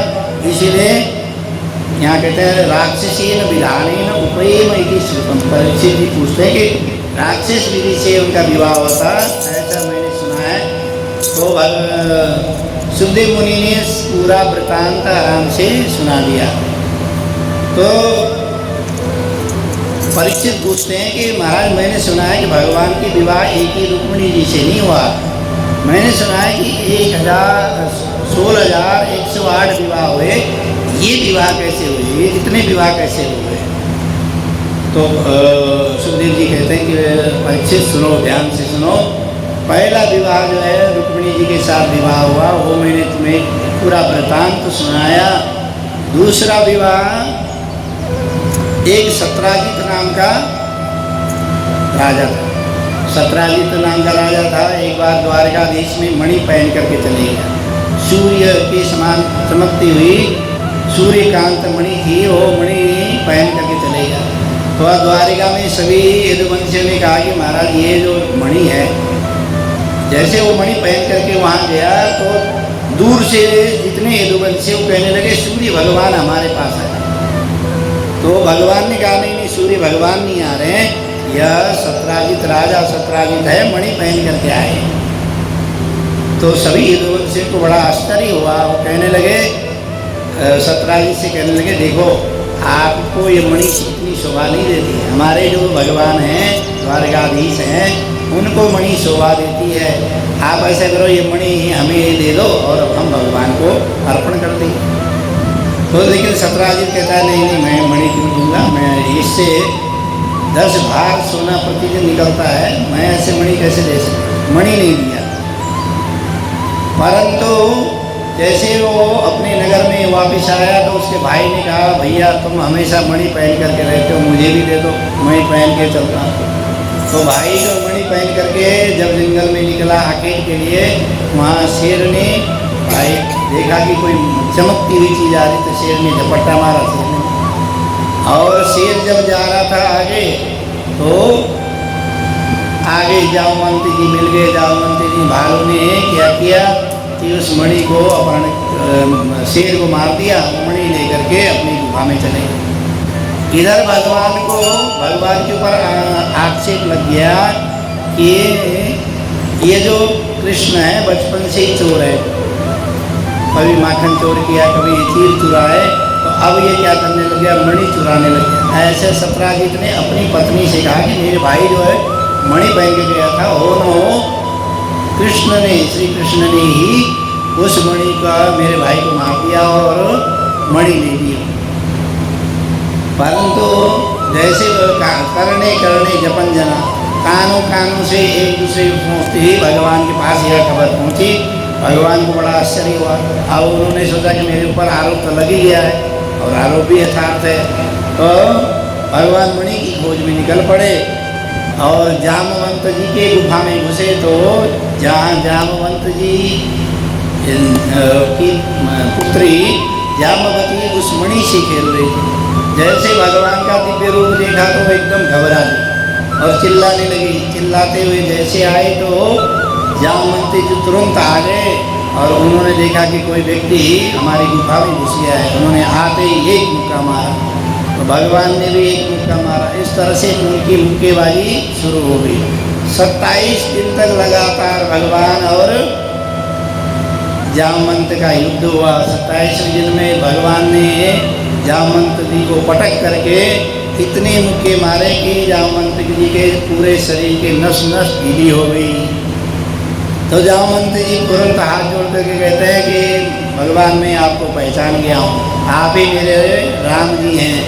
इसीलिए यहाँ कहते हैं राक्षसीन विधानेन उपयेम इति श्रुतम्। परीक्षित जी पूछते हैं कि राक्षस विधि से उनका विवाह होता, ऐसा मैंने सुना है। तो सुखदेव मुनि ने पूरा वृतांत आराम से सुना दिया। तो परीक्षित पूछते हैं कि महाराज मैंने सुना है कि भगवान की विवाह एक ही रुक्मिणी जी से नहीं हुआ, मैंने सुना है कि 16,108 विवाह हुए। ये विवाह कैसे हुए, ये इतने विवाह कैसे हो गए। तो सुखदेव जी कहते हैं कि परीक्षित सुनो, ध्यान से सुनो। पहला विवाह जो है रुक्मिणी जी के साथ विवाह हुआ, वो मैंने तुम्हें पूरा वृतांत सुनाया। दूसरा विवाह एक सत्राजित नाम का राजा था। सत्राजित नाम का राजा था। एक बार द्वारकाधीश में मणि पहन करके चले गया। सूर्य के समान चमकती हुई सूर्यकांत मणि थी, वो मणि पहन करके चले गया। तो द्वारिका में सभी यदुवंशियों ने कहा कि महाराज ये जो मणि है, जैसे वो मणि पहन करके वहाँ गया तो दूर से जितने यदुवंशी वो कहने लगे सूर्य भगवान हमारे पास है। तो भगवान ने कहा नहीं नहीं, सूर्य भगवान नहीं आ रहे हैं, यह सत्राजित राजा सत्राजित है, मणि पहन करके आए। तो सभी यदुवंशियों को बड़ा आश्चर्य हुआ। वो कहने लगे, सत्राजित से कहने लगे, देखो आपको ये मणि इतनी शोभा नहीं देती है, हमारे जो भगवान हैं द्वारकाधीश हैं उनको मणि शोभा देती है। आप ऐसा करो, ये मणि हमें दे दो और हम भगवान को अर्पण कर देंगे। तो लेकिन सत्राजित कहता है नहीं नहीं, मैं मणि क्यों दूंगा, मैं इससे 10 भार सोना प्रतिदिन निकलता है, मैं ऐसे मणि कैसे दे सकता। मणि नहीं दिया। परंतु जैसे वो अपने नगर में वापस आया तो उसके भाई ने कहा, भैया तुम हमेशा मणि पहन करके रहते हो, मुझे भी दे दो, मैं पहन के चलता हूँ। तो भाई जो मणि पहन करके जब जंगल में निकला अकेले के लिए, वहाँ शेर ने भाई देखा कि कोई चमकती हुई चीज़ आ रही, तो शेर ने झपट्टा मारा शेर ने। और शेर जब जा रहा था आगे, तो आगे जामवंत जी मिल गए। जामवंत जी भालू ने क्या किया कि उस मणि को अपने शेर को मार दिया, मणि लेकर के अपनी गुफा में चले गए। इधर भगवान के ऊपर आक्षेप लग गया कि ये जो कृष्ण है बचपन से ही चोर है, कभी माखन चोर किया, कभी खीर चुराए, तो अब ये क्या करने लग गया, मणि चुराने लग गया। ऐसे सत्राजित ने अपनी पत्नी से कहा कि मेरे भाई जो है मणि पहन के गया था, हो न हो कृष्ण ने, श्री कृष्ण ने ही उस मणि का मेरे भाई को मार दिया और मणि ले ली। परंतु जैसे करने करने जपन जना, कानों कानों से एक दूसरे को पहुँचते ही भगवान के पास यह खबर पहुँची। भगवान को बड़ा आश्चर्य हुआ। अब उन्होंने सोचा कि मेरे ऊपर आरोप तो लग ही गया है और आरोप भी यथार्थ है। तो भगवान मणि की खोज में निकल पड़े और जामवंत जी के गुफा में घुसे। तो जहाँ जामवंत जी की पुत्री जामवती उस मणि से खेल रही थी। जैसे भगवान का दिव्य रूप देखा तो वो एकदम घबरा गई और चिल्लाने लगी। चिल्लाते हुए जैसे आए तो जामवंती जी तुरंत आ गए और उन्होंने देखा कि कोई व्यक्ति हमारी गुफा में घुस गया है। उन्होंने आते ही एक मुक्का मारा, तो भगवान ने भी एक मुक्का मारा। इस तरह से उनकी मुक्केबाजी शुरू हो गई। 27 दिन तक लगातार भगवान और जामवंत का युद्ध हुआ। 27वें दिन में भगवान ने जामवंत जी को पटक करके इतने मुक्के मारे कि जामवंत जी के पूरे शरीर के नस नस ढीली हो गई। तो जामवंत जी तुरंत हाथ जोड़ करके कहते हैं कि भगवान मैं आपको पहचान गया हूँ, आप ही मेरे राम जी हैं।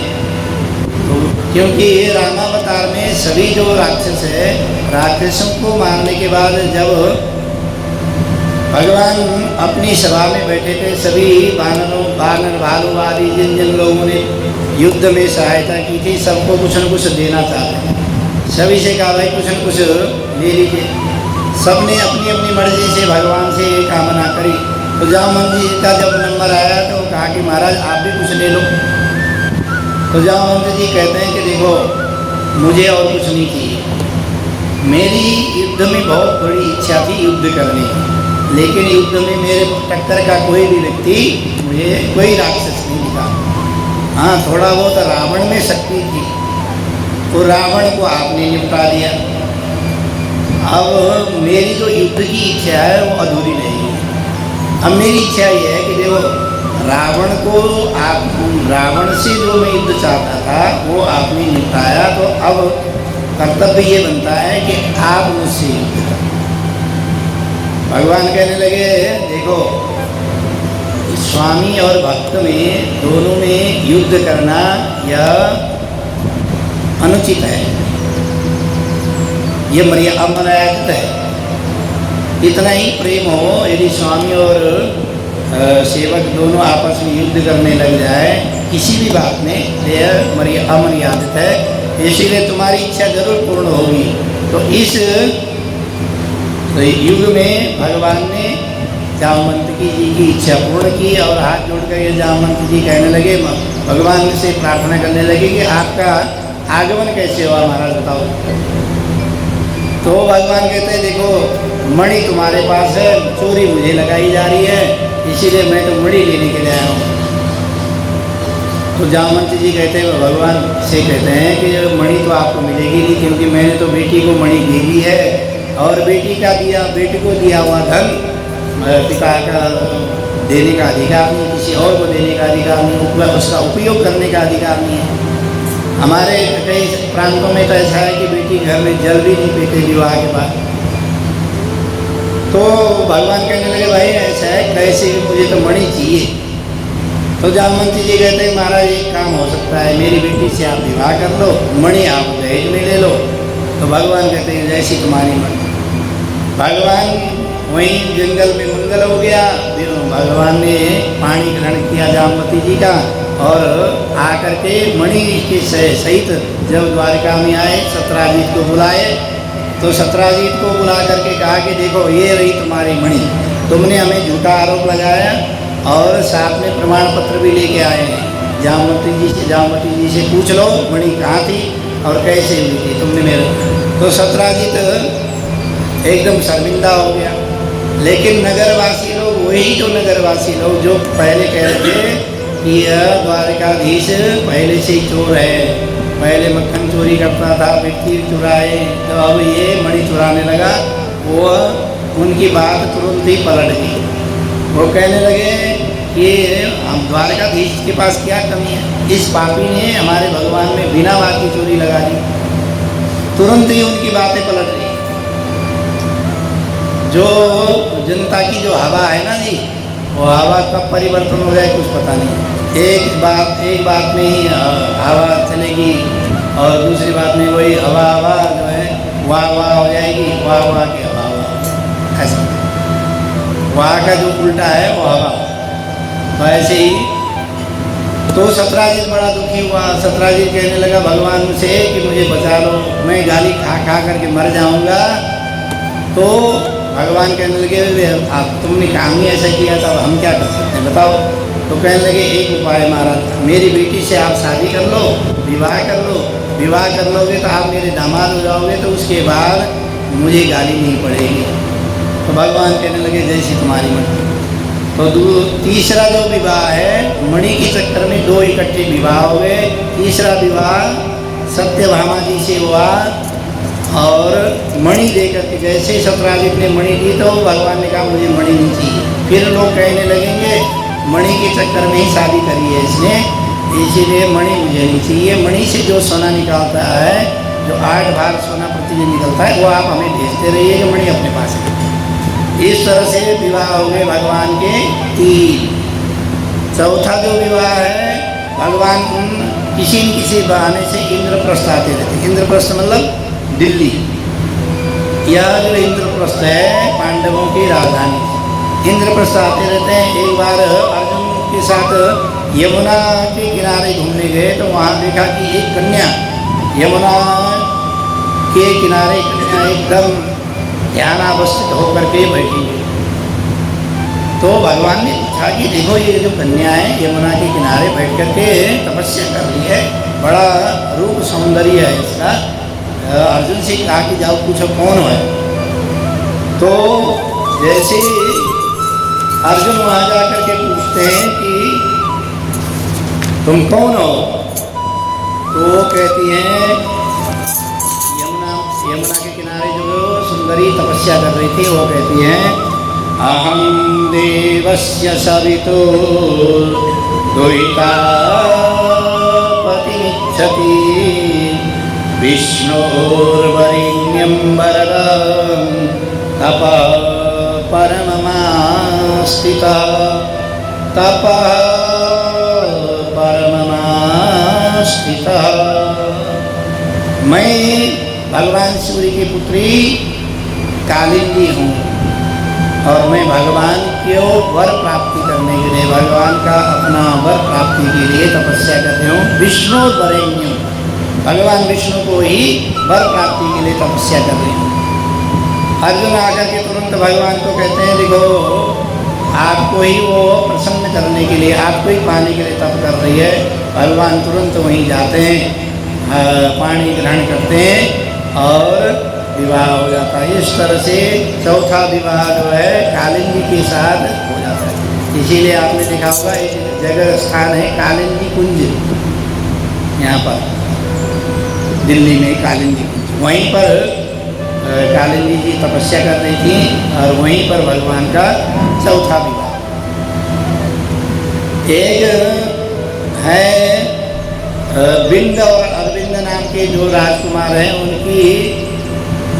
तो क्योंकि रामावतार में सभी जो राक्षस है, राक्षसों को मारने के बाद जब भगवान अपनी सभा में बैठे थे, सभी बानर भालू आदि जिन जिन लोगों ने युद्ध में सहायता की थी सबको कुछ न कुछ देना चाहते हैं। सभी से कहा भाई कुछ न कुछ ले लीजिए। सबने अपनी अपनी मर्जी से भगवान से ये कामना करी। तो जामवंत जी का जब नंबर आया तो कहा कि महाराज आप भी कुछ ले लो। तो जामवंत जी कहते हैं कि देखो मुझे और कुछ नहीं चाहिए, मेरी युद्ध में बहुत बड़ी इच्छा थी युद्ध करने की, लेकिन युद्ध में मेरे टक्कर का कोई भी व्यक्ति, मुझे कोई राक्षस नहीं दिखा। हाँ थोड़ा बहुत रावण में शक्ति थी, तो रावण को आपने निपटा दिया। अब मेरी जो युद्ध की इच्छा है वो अधूरी नहीं है। अब मेरी इच्छा ये है कि देखो रावण को रावण से जो मैं युद्ध चाहता था वो आपने निपटाया, तो अब कर्तव्य ये बनता है कि आप मुझसे युद्ध करो। भगवान कहने लगे देखो स्वामी और भक्त में दोनों में युद्ध करना यह अनुचित है, यह अमर्यादित है। इतना ही प्रेम हो, यदि स्वामी और सेवक दोनों आपस में युद्ध करने लग जाए किसी भी बात में, यह अमर्यादित है। इसीलिए तुम्हारी इच्छा जरूर पूर्ण होगी। तो इस युग में भगवान ने जामवंती जी की इच्छा पूर्ण की और हाथ जोड़कर ये जामवंती जी कहने लगे, भगवान से प्रार्थना करने लगे कि आपका आगमन कैसे हुआ महाराज बताओ। तो भगवान कहते हैं देखो मणि तुम्हारे पास है, चोरी मुझे लगाई जा रही है, इसीलिए मैं तो मणि लेने के लिए आया हूँ। तो जामवंती जी कहते हैं भगवान से कहते हैं कि मणि तो आपको मिलेगी नहीं, क्योंकि मैंने तो बेटी को मणि दे दी है और बेटी को दिया हुआ धन पिता का देने का अधिकार नहीं, किसी और को देने का अधिकार नहीं, उसका उपयोग करने का अधिकार नहीं है। हमारे कई प्रांतों में तो ऐसा है कि बेटी घर में जल भी नहीं पीते विवाह के बाद। तो भगवान कहने लगे भाई ऐसा है, कैसे मुझे तो मणि चाहिए। तो जामवंती जी कहते हैं महाराज एक काम हो सकता है, मेरी बेटी से आप विवाह कर लो, मणि आप दहेज में ले लो। तो भगवान कहते हैं जैसी तुम्हारी मर्जी। भगवान वहीं जंगल में मंगल हो गया, फिर भगवान ने पानी ग्रहण किया जामवती जी का और आकर के मणि के सहित जब द्वारिका में आए सत्राजीत को बुलाए, तो सत्राजीत को बुला करके कहा कि देखो ये रही तुम्हारी मणि, तुमने हमें झूठा आरोप लगाया और साथ में प्रमाण पत्र भी लेके आए हैं। जामवती जी से पूछ लो मणि कहाँ थी और कैसे हुई थी तुमने मेरे। तो सत्राजीत एकदम शर्मिंदा हो गया। लेकिन नगरवासी लोग, वही तो नगरवासी लोग जो पहले कह रहे थे कि यह द्वारिकाधीश पहले से ही चोर है, पहले मक्खन चोरी करता था, व्यक्ति चुराए, तो अब ये मणि चुराने लगा, वो उनकी बात तुरंत ही पलट गई। वो कहने लगे कि हम द्वारकाधीश के पास क्या कमी है, इस पापी ने हमारे भगवान में बिना बात की चोरी लगा दी। तुरंत ही उनकी बातें पलट गई। जो जनता की जो हवा है ना जी, वो हवा कब परिवर्तन हो जाए कुछ पता नहीं। एक बात में ही हवा चलेगी और दूसरी बात में वही हवा जो है वाह हो जाएगी, वाह के हवा ऐसा। वाह का जो उल्टा है वो हवा। वैसे ही तो सत्राजीत बड़ा दुखी हुआ। सत्राजीत कहने लगा भगवान से कि मुझे बचा लो, मैं गाली खा करके मर जाऊंगा। तो भगवान कहने लगे आप तुमने काम ही ऐसा किया था, हम क्या कर सकते हैं बताओ। तो कहने लगे एक उपाय महाराज, मेरी बेटी से आप शादी कर लो, विवाह कर लो। विवाह कर लोगे तो आप मेरे दामाद हो जाओगे, तो उसके बाद मुझे गाली नहीं पड़ेगी। तो भगवान कहने लगे जैसी तुम्हारी मर्जी। तो तीसरा जो विवाह है, मणि के चक्कर में दो इकट्ठे विवाह हो गए। तीसरा विवाह सत्यभामा जी से हुआ और मणि देकर के, जैसे सत्राजीत ने मणि दी तो भगवान ने कहा मुझे मणि नहीं चाहिए। फिर लोग कहने लगेंगे मणि के चक्कर में ही शादी करी है इसने, इसीलिए मणि मुझे नहीं चाहिए। मणि से जो सोना निकलता है, जो 8 भाग सोना प्रतिदिन निकलता है, वो आप हमें भेजते रहिए कि मणि अपने पास है। इस तरह से विवाह हो गए भगवान के 3। चौथा जो विवाह है, भगवान किसी न किसी बहाने से इंद्रप्रस्थ आते रहते। इंद्रप्रस्थ मतलब दिल्ली। यह जो इंद्रप्रस्थ है पांडवों की राजधानी। इंद्रप्रस्थ आते रहते हैं। एक बार अर्जुन के साथ यमुना के किनारे घूमने गए तो वहाँ देखा कि एक कन्या यमुना के किनारे एकदम ध्यानावस्थित होकर के बैठी है। तो भगवान ने पूछा कि देखो ये जो कन्या है यमुना के किनारे बैठ करके तपस्या कर रही है, बड़ा रूप सौंदर्य है इसका। अर्जुन से कहा कि जाओ पूछो कौन है। तो जैसे अर्जुन वहाँ जा कर के पूछते हैं कि तुम कौन हो, तो वो कहती हैं यमुना के किनारे जो सुंदरी तपस्या कर रही थी, वो कहती हैं अहम देवस्य सवितो दुहिता पतिमिच्छति विष्णोर्वरेण्यं वरदं तपः परममास्तितः। तपः परममास्थितः। मैं भगवान सूर्य की पुत्री कालिंदी हूँ और मैं भगवान को वर प्राप्ति करने के लिए, भगवान का अपना वर प्राप्ति के लिए तपस्या करती हूँ। विष्णु वरेण्यम, भगवान विष्णु को ही वर प्राप्ति के लिए तपस्या कर रही हूँ। अर्जुन आकर के तुरंत भगवान को कहते हैं, देखो आपको ही वो प्रसन्न करने के लिए, आपको ही पाने के लिए तप कर रही है। भगवान तुरंत वहीं जाते हैं, पानी ग्रहण करते हैं और विवाह हो जाता है। इस तरह से चौथा विवाह जो है कालिंदी के साथ हो जाता है। इसीलिए आपने देखा होगा एक जगह स्थान है कालिंदी कुंज, यहाँ पर दिल्ली में कालिंदी कुंज, वहीं पर कालिंदी जी तपस्या कर रही थी और वहीं पर भगवान का चौथा विवाह। एक है बिंद और अरविंद नाम के जो राजकुमार हैं, उनकी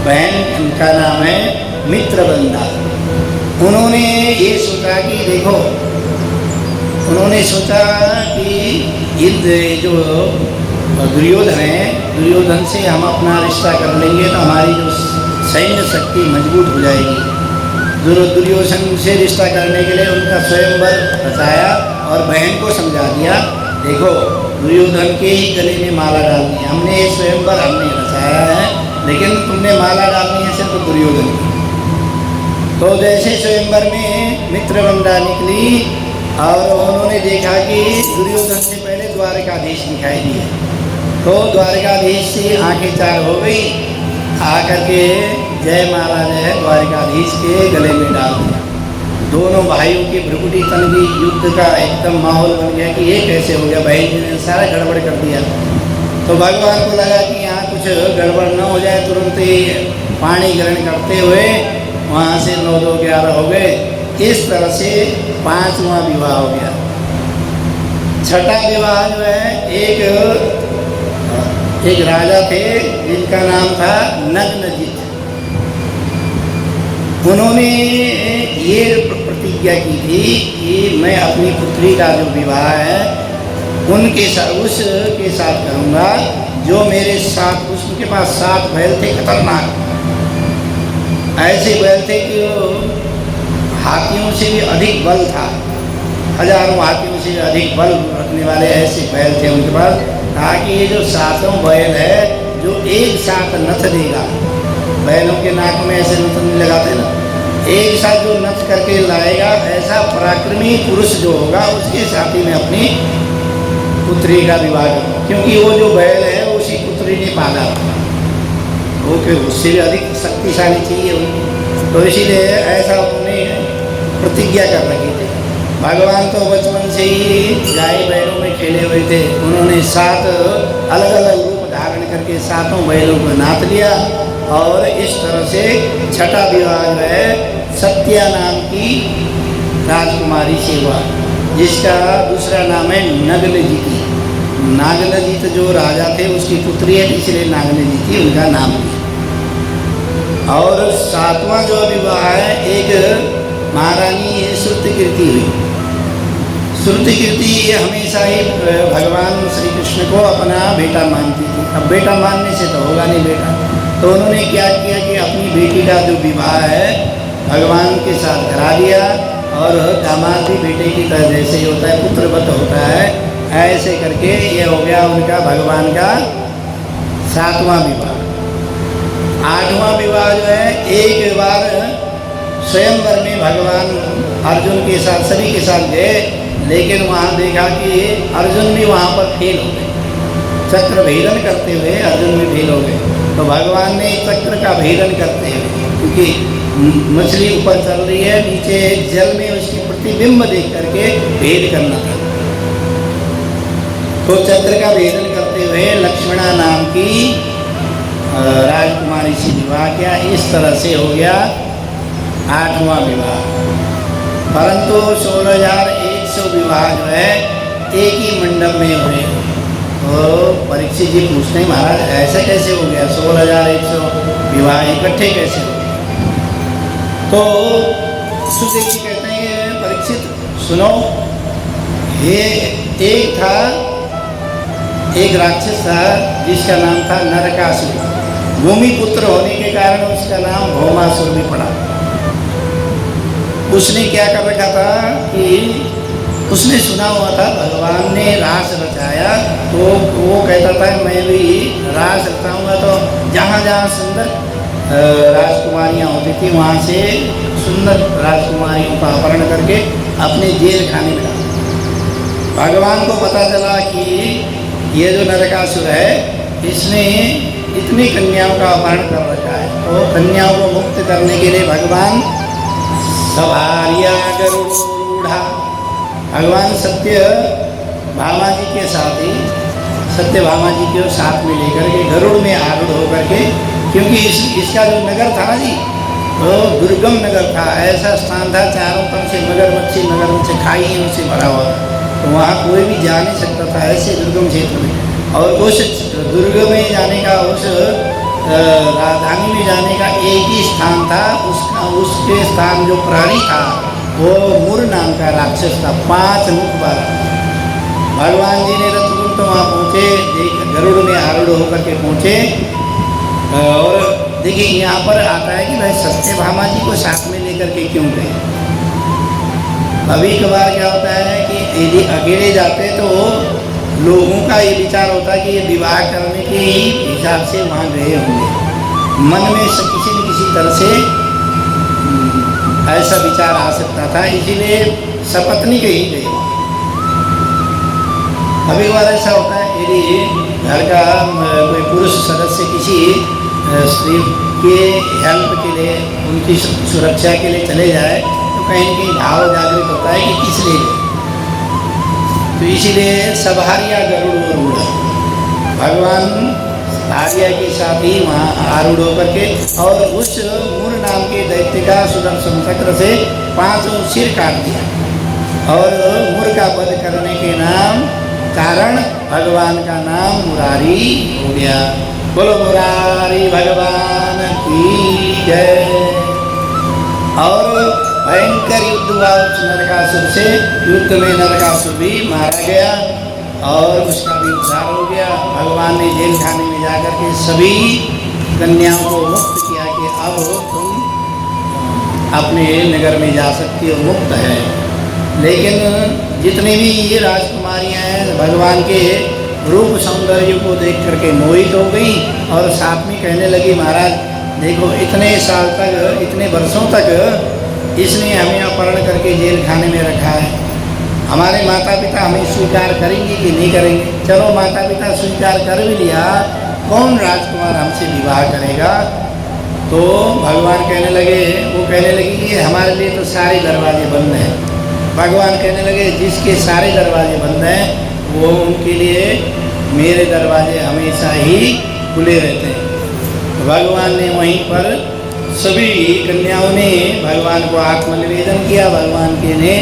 बहन, उनका नाम है मित्रवंदा। उन्होंने ये सोचा कि देखो, उन्होंने सोचा कि जो दुर्योधन है, दुर्योधन से हम अपना रिश्ता कर लेंगे तो हमारी जो सैन्य शक्ति मजबूत हो जाएगी। दुर्योधन से रिश्ता करने के लिए उनका स्वयंवर रचाया और बहन को समझा दिया, देखो दुर्योधन के ही गले में माला डालनी है, हमने ये स्वयंवर हमने रचाया है, लेकिन तुमने माला डालनी है सिर्फ दुर्योधन की। तो जैसे स्वयंवर में मित्रवंदा निकली और उन्होंने देखा कि दुर्योधन से पहले द्वारकाधीश दिखाई दिए, तो द्वारकाधीश से आंखें चार हो गई, आकर के जय माला जय द्वारकाधीश के गले में डाल दिया। दोनों भाइयों की भ्रुकुटी तन की, युद्ध का एकदम माहौल बन गया कि ये कैसे हो गया, बहन जी ने सारा गड़बड़ कर दिया। तो भगवान को लगा कि यहाँ कुछ गड़बड़ न हो जाए, तुरंत ही पानी ग्रहण करते हुए वहाँ से 9 2 11 हो गए। इस तरह से 5वां विवाह हो गया। छठा विवाह जो है, एक राजा थे जिनका नाम था नग्नजित। उन्होंने ये प्रतिज्ञा की थी कि मैं अपनी पुत्री का जो विवाह है उसके साथ करूँगा जो मेरे साथ, उसके पास 7 बैल थे खतरनाक, ऐसे बैल थे कि वो हाथियों से भी अधिक बल था, हजारों हाथियों से अधिक बल रखने वाले ऐसे बैल थे उनके पास। ताकि ये जो 7 बैल है जो एक साथ नथ देगा, बैलों के नाक में ऐसे नथ नहीं लगाते ना, एक साथ जो नथ करके लाएगा, ऐसा पराक्रमी पुरुष जो होगा उसके साथ ही मैं अपनी पुत्री का विवाह करूँ, क्योंकि वो जो बैल है उसी पुत्री ने पाला, वो फिर उससे भी अधिक शक्तिशाली चाहिए उनको। तो इसीलिए ऐसा उन्होंने प्रतिज्ञा कर रखी थी। भगवान तो बचपन से ही गाय बैलों में खेले हुए थे। उन्होंने 7 अलग अलग रूप धारण करके 7 बैलों को नाथ लिया और इस तरह से छठा विवाह जो है सत्या नाम की राजकुमारी से हुआ, जिसका दूसरा नाम है नग्नजिति। नागनजीत जो राजा थे उसकी पुत्री है, इसलिए नागनजीति उनका नाम है। और 7वां जो विवाह है, एक महारानी श्रुतकीर्ति हुई। श्रुतकीर्ति ये हमेशा ही भगवान श्री कृष्ण को अपना बेटा मानती थी। अब बेटा मानने से तो होगा नहीं बेटा, तो उन्होंने क्या किया कि अपनी बेटी का जो विवाह है भगवान के साथ करा दिया, और दामाद भी बेटे की तरह जैसे ही होता है, पुत्रवत होता है, ऐसे करके ये हो गया उनका भगवान का 7वां विवाह। 8वां विवाह जो है, एक बार स्वयंवर में भगवान अर्जुन के साथ सभी के साथ गए, लेकिन वहाँ देखा कि अर्जुन भी वहाँ पर फेल हो गए। चक्र भेदन करते हुए अर्जुन भी फेल हो गए। तो भगवान ने चक्र का भेदन करते हुए, क्योंकि मछली ऊपर चल रही है, नीचे जल में उसकी प्रतिबिंब देख करके भेद करना था, तो चक्र का भेदन करते हुए लक्ष्मणा नाम की राजकुमारी से विवाह किया। इस तरह से हो गया 8वां विवाह। परंतु 16,100 विवाह जो है एक ही मंडप में हुए। तो परीक्षित जी पूछते हैं, महाराज ऐसा कैसे हो गया, 16,100 विवाह इकट्ठे कैसे हो गए? तो सुखदेव जी कहते हैं, परीक्षित सुनो, ये एक राक्षस था जिसका नाम था नरकासुर। भूमि पुत्र होने के कारण उसका नाम भौमासुर भी पड़ा। उसने क्या कर रखा था कि उसने सुना हुआ था भगवान ने रास रचाया, तो वो कहता था मैं भी रास रचाऊंगा, तो जहाँ जहाँ सुंदर राजकुमारियाँ होती थी वहाँ से सुंदर राजकुमारियों का अपहरण करके अपने जेल खाने में डाला। भगवान को पता चला कि ये जो नरकासुर है इसने इतनी कन्याओं का अपहरण कर रखा है, तो कन्याओं को मुक्त करने के लिए भगवान सवारिया गरुड़ा, भगवान सत्य भामा जी के साथ ही सत्य भामा जी के साथ में लेकर के गरुड़ में आरूढ़ होकर के, क्योंकि इसका जो नगर था ना जी, वो दुर्गम नगर था, ऐसा स्थान था चारों तरफ से मगरमच्छ खाई उनसे भरा हुआ, तो वहाँ कोई भी जा नहीं सकता था ऐसे दुर्गम क्षेत्र में। और उस दुर्ग में जाने का, उस राजधानी में जाने का एक ही स्थान था, उसके स्थान जो प्राणी था वो मुर नाम का राक्षस था, 5 मुख वाला। भगवान जी ने रथगुण तो वहाँ पहुँचे, गरुड़ में आरूढ़ होकर के पहुँचे। और देखिए यहाँ पर आता है कि भाई सत्य भामा जी को साथ में लेकर के क्यों गए। कभी कभार क्या होता है कि यदि अकेले जाते तो लोगों का ये विचार होता है कि ये विवाह करने के ही हिसाब से वहाँ गए होंगे, मन में किसी न किसी तरह से ऐसा विचार आ सकता था, इसीलिए सपत्नी के ही गए। कभी कभार ऐसा होता है यदि घर का कोई पुरुष सदस्य किसी स्त्री के हेल्प के लिए, उनकी सुरक्षा के लिए चले जाए तो कहीं न कहीं भाव जागृत होता है कि किस लिए गए। तो इसीलिए सवारिया गरुड़, भगवान भार्या के साथ ही वहाँ आरूढ़ होकर के और उस मुर नाम के दैत्य का सुदर्शन चक्र से 5 सिर काट दिया और मुर का वध करने के कारण भगवान का नाम मुरारी हो गया। बोलो मुरारी भगवान की जय। और भयंकर युद्ध हुआ उस नरकासुर से, युद्ध में नरकासुर भी मारा गया और उसका भी उद्धार हो गया। भगवान ने जेल खाने में जाकर के सभी कन्याओं को मुक्त किया कि अब तुम अपने नगर में जा सकती हो, मुक्त है। लेकिन जितनी भी ये राजकुमारियाँ हैं भगवान के रूप सौंदर्य को देख करके मोहित हो गई और साथ में कहने लगी महाराज देखो इतने साल तक, इतने वर्षों तक इसने हमें अपहरण करके जेल खाने में रखा है, हमारे माता पिता हमें स्वीकार करेंगे कि नहीं करेंगे। चलो माता पिता स्वीकार कर भी लिया, कौन राजकुमार हमसे विवाह करेगा। तो भगवान कहने लगे, वो कहने लगी कि हमारे लिए तो सारे दरवाजे बंद हैं। भगवान कहने लगे जिसके सारे दरवाजे बंद हैं वो उनके लिए मेरे दरवाजे हमेशा ही खुले रहते हैं। तो भगवान ने वहीं पर सभी कन्याओं ने भगवान को आत्मनिवेदन किया। भगवान के ने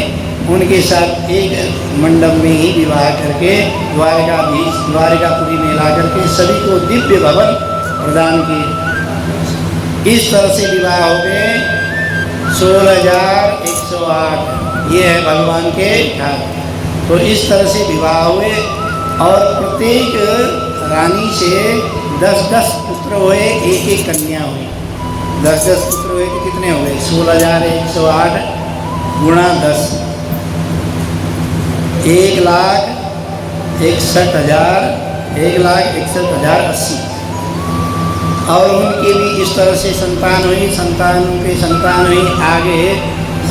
उनके साथ एक मंडप में ही विवाह करके द्वारिकापुरी में ला करके सभी को दिव्य भवन प्रदान किए। इस तरह से विवाह हो गए 16,108। ये है भगवान के ठाकुर। तो इस तरह से विवाह हुए और प्रत्येक रानी से 10-10 पुत्र हुए, एक कन्या हुई। 10-10 पुत्र हुए तो कितने हुए? 16,108 गुणा 10, 1,61,080। और उनके भी इस तरह से संतान हुई, संतानों के संतान हुई, आगे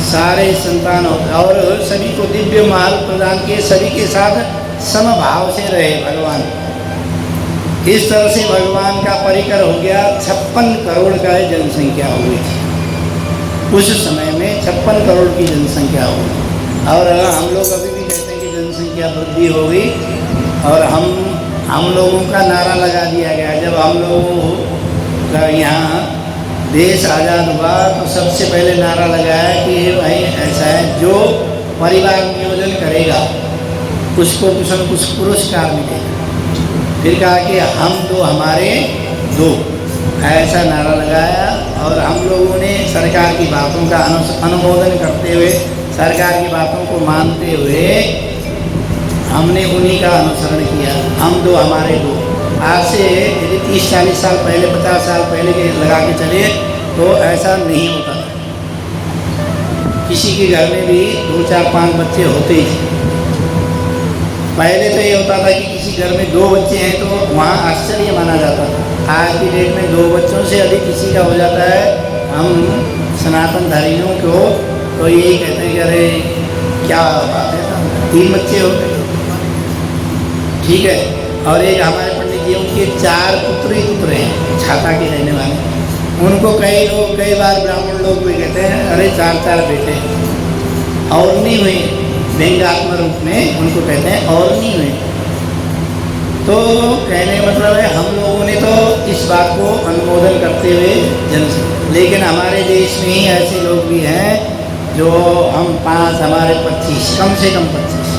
सारे संतान और सभी को दिव्य महल प्रदान किए, सभी के साथ समभाव से रहे भगवान। इस तरह से भगवान का परिकर हो गया। 56 करोड़ का जनसंख्या हो गई थी उस समय में, 56 करोड़ की जनसंख्या हो गई। और हम लोग अभी भी कहते हैं कि जनसंख्या वृद्धि हो गई। और हम लोगों का नारा लगा दिया गया, जब हम लोगों का यहाँ देश आज़ाद हुआ तो सबसे पहले नारा लगाया कि भाई ऐसा है जो परिवार नियोजन करेगा उसको कुछ न कुछ पुरस्कार मिलेगा। फिर कहा कि हम दो हमारे दो, ऐसा नारा लगाया। और हम लोगों ने सरकार की बातों का अनुमोदन करते हुए, सरकार की बातों को मानते हुए हमने उन्हीं का अनुसरण किया, हम दो हमारे दो। आज से यदि 30-40 साल पहले, 50 साल पहले के लगा के चले तो ऐसा नहीं होता था। किसी के घर में भी 2, 4, 5 बच्चे होते ही थे। पहले तो ये होता था कि किसी घर में 2 बच्चे हैं तो वहाँ आश्चर्य माना जाता था। आज की डेट में 2 बच्चों से अधिक किसी का हो जाता है, हम सनातन धर्मियों को तो यही कहते हैं कि अरे क्या बात है, 3 बच्चे हो गए, ठीक है। और एक हमारे पंडित जी, उनके 4 पुत्र ही पुत्र हैं, छाता के रहने वाले। उनको कई लोग, कई बार ब्राह्मण लोग भी कहते हैं अरे 4-4 बेटे और नहीं हुए, व्यंग्यात्मक रूप में उनको कहते हैं और नहीं हुए। तो कहने का मतलब है हम लोगों ने तो इस बात को अनुमोदन करते हुए लेकिन हमारे देश में ही ऐसे लोग भी हैं जो हम 5, हमारे 25, कम से कम 25।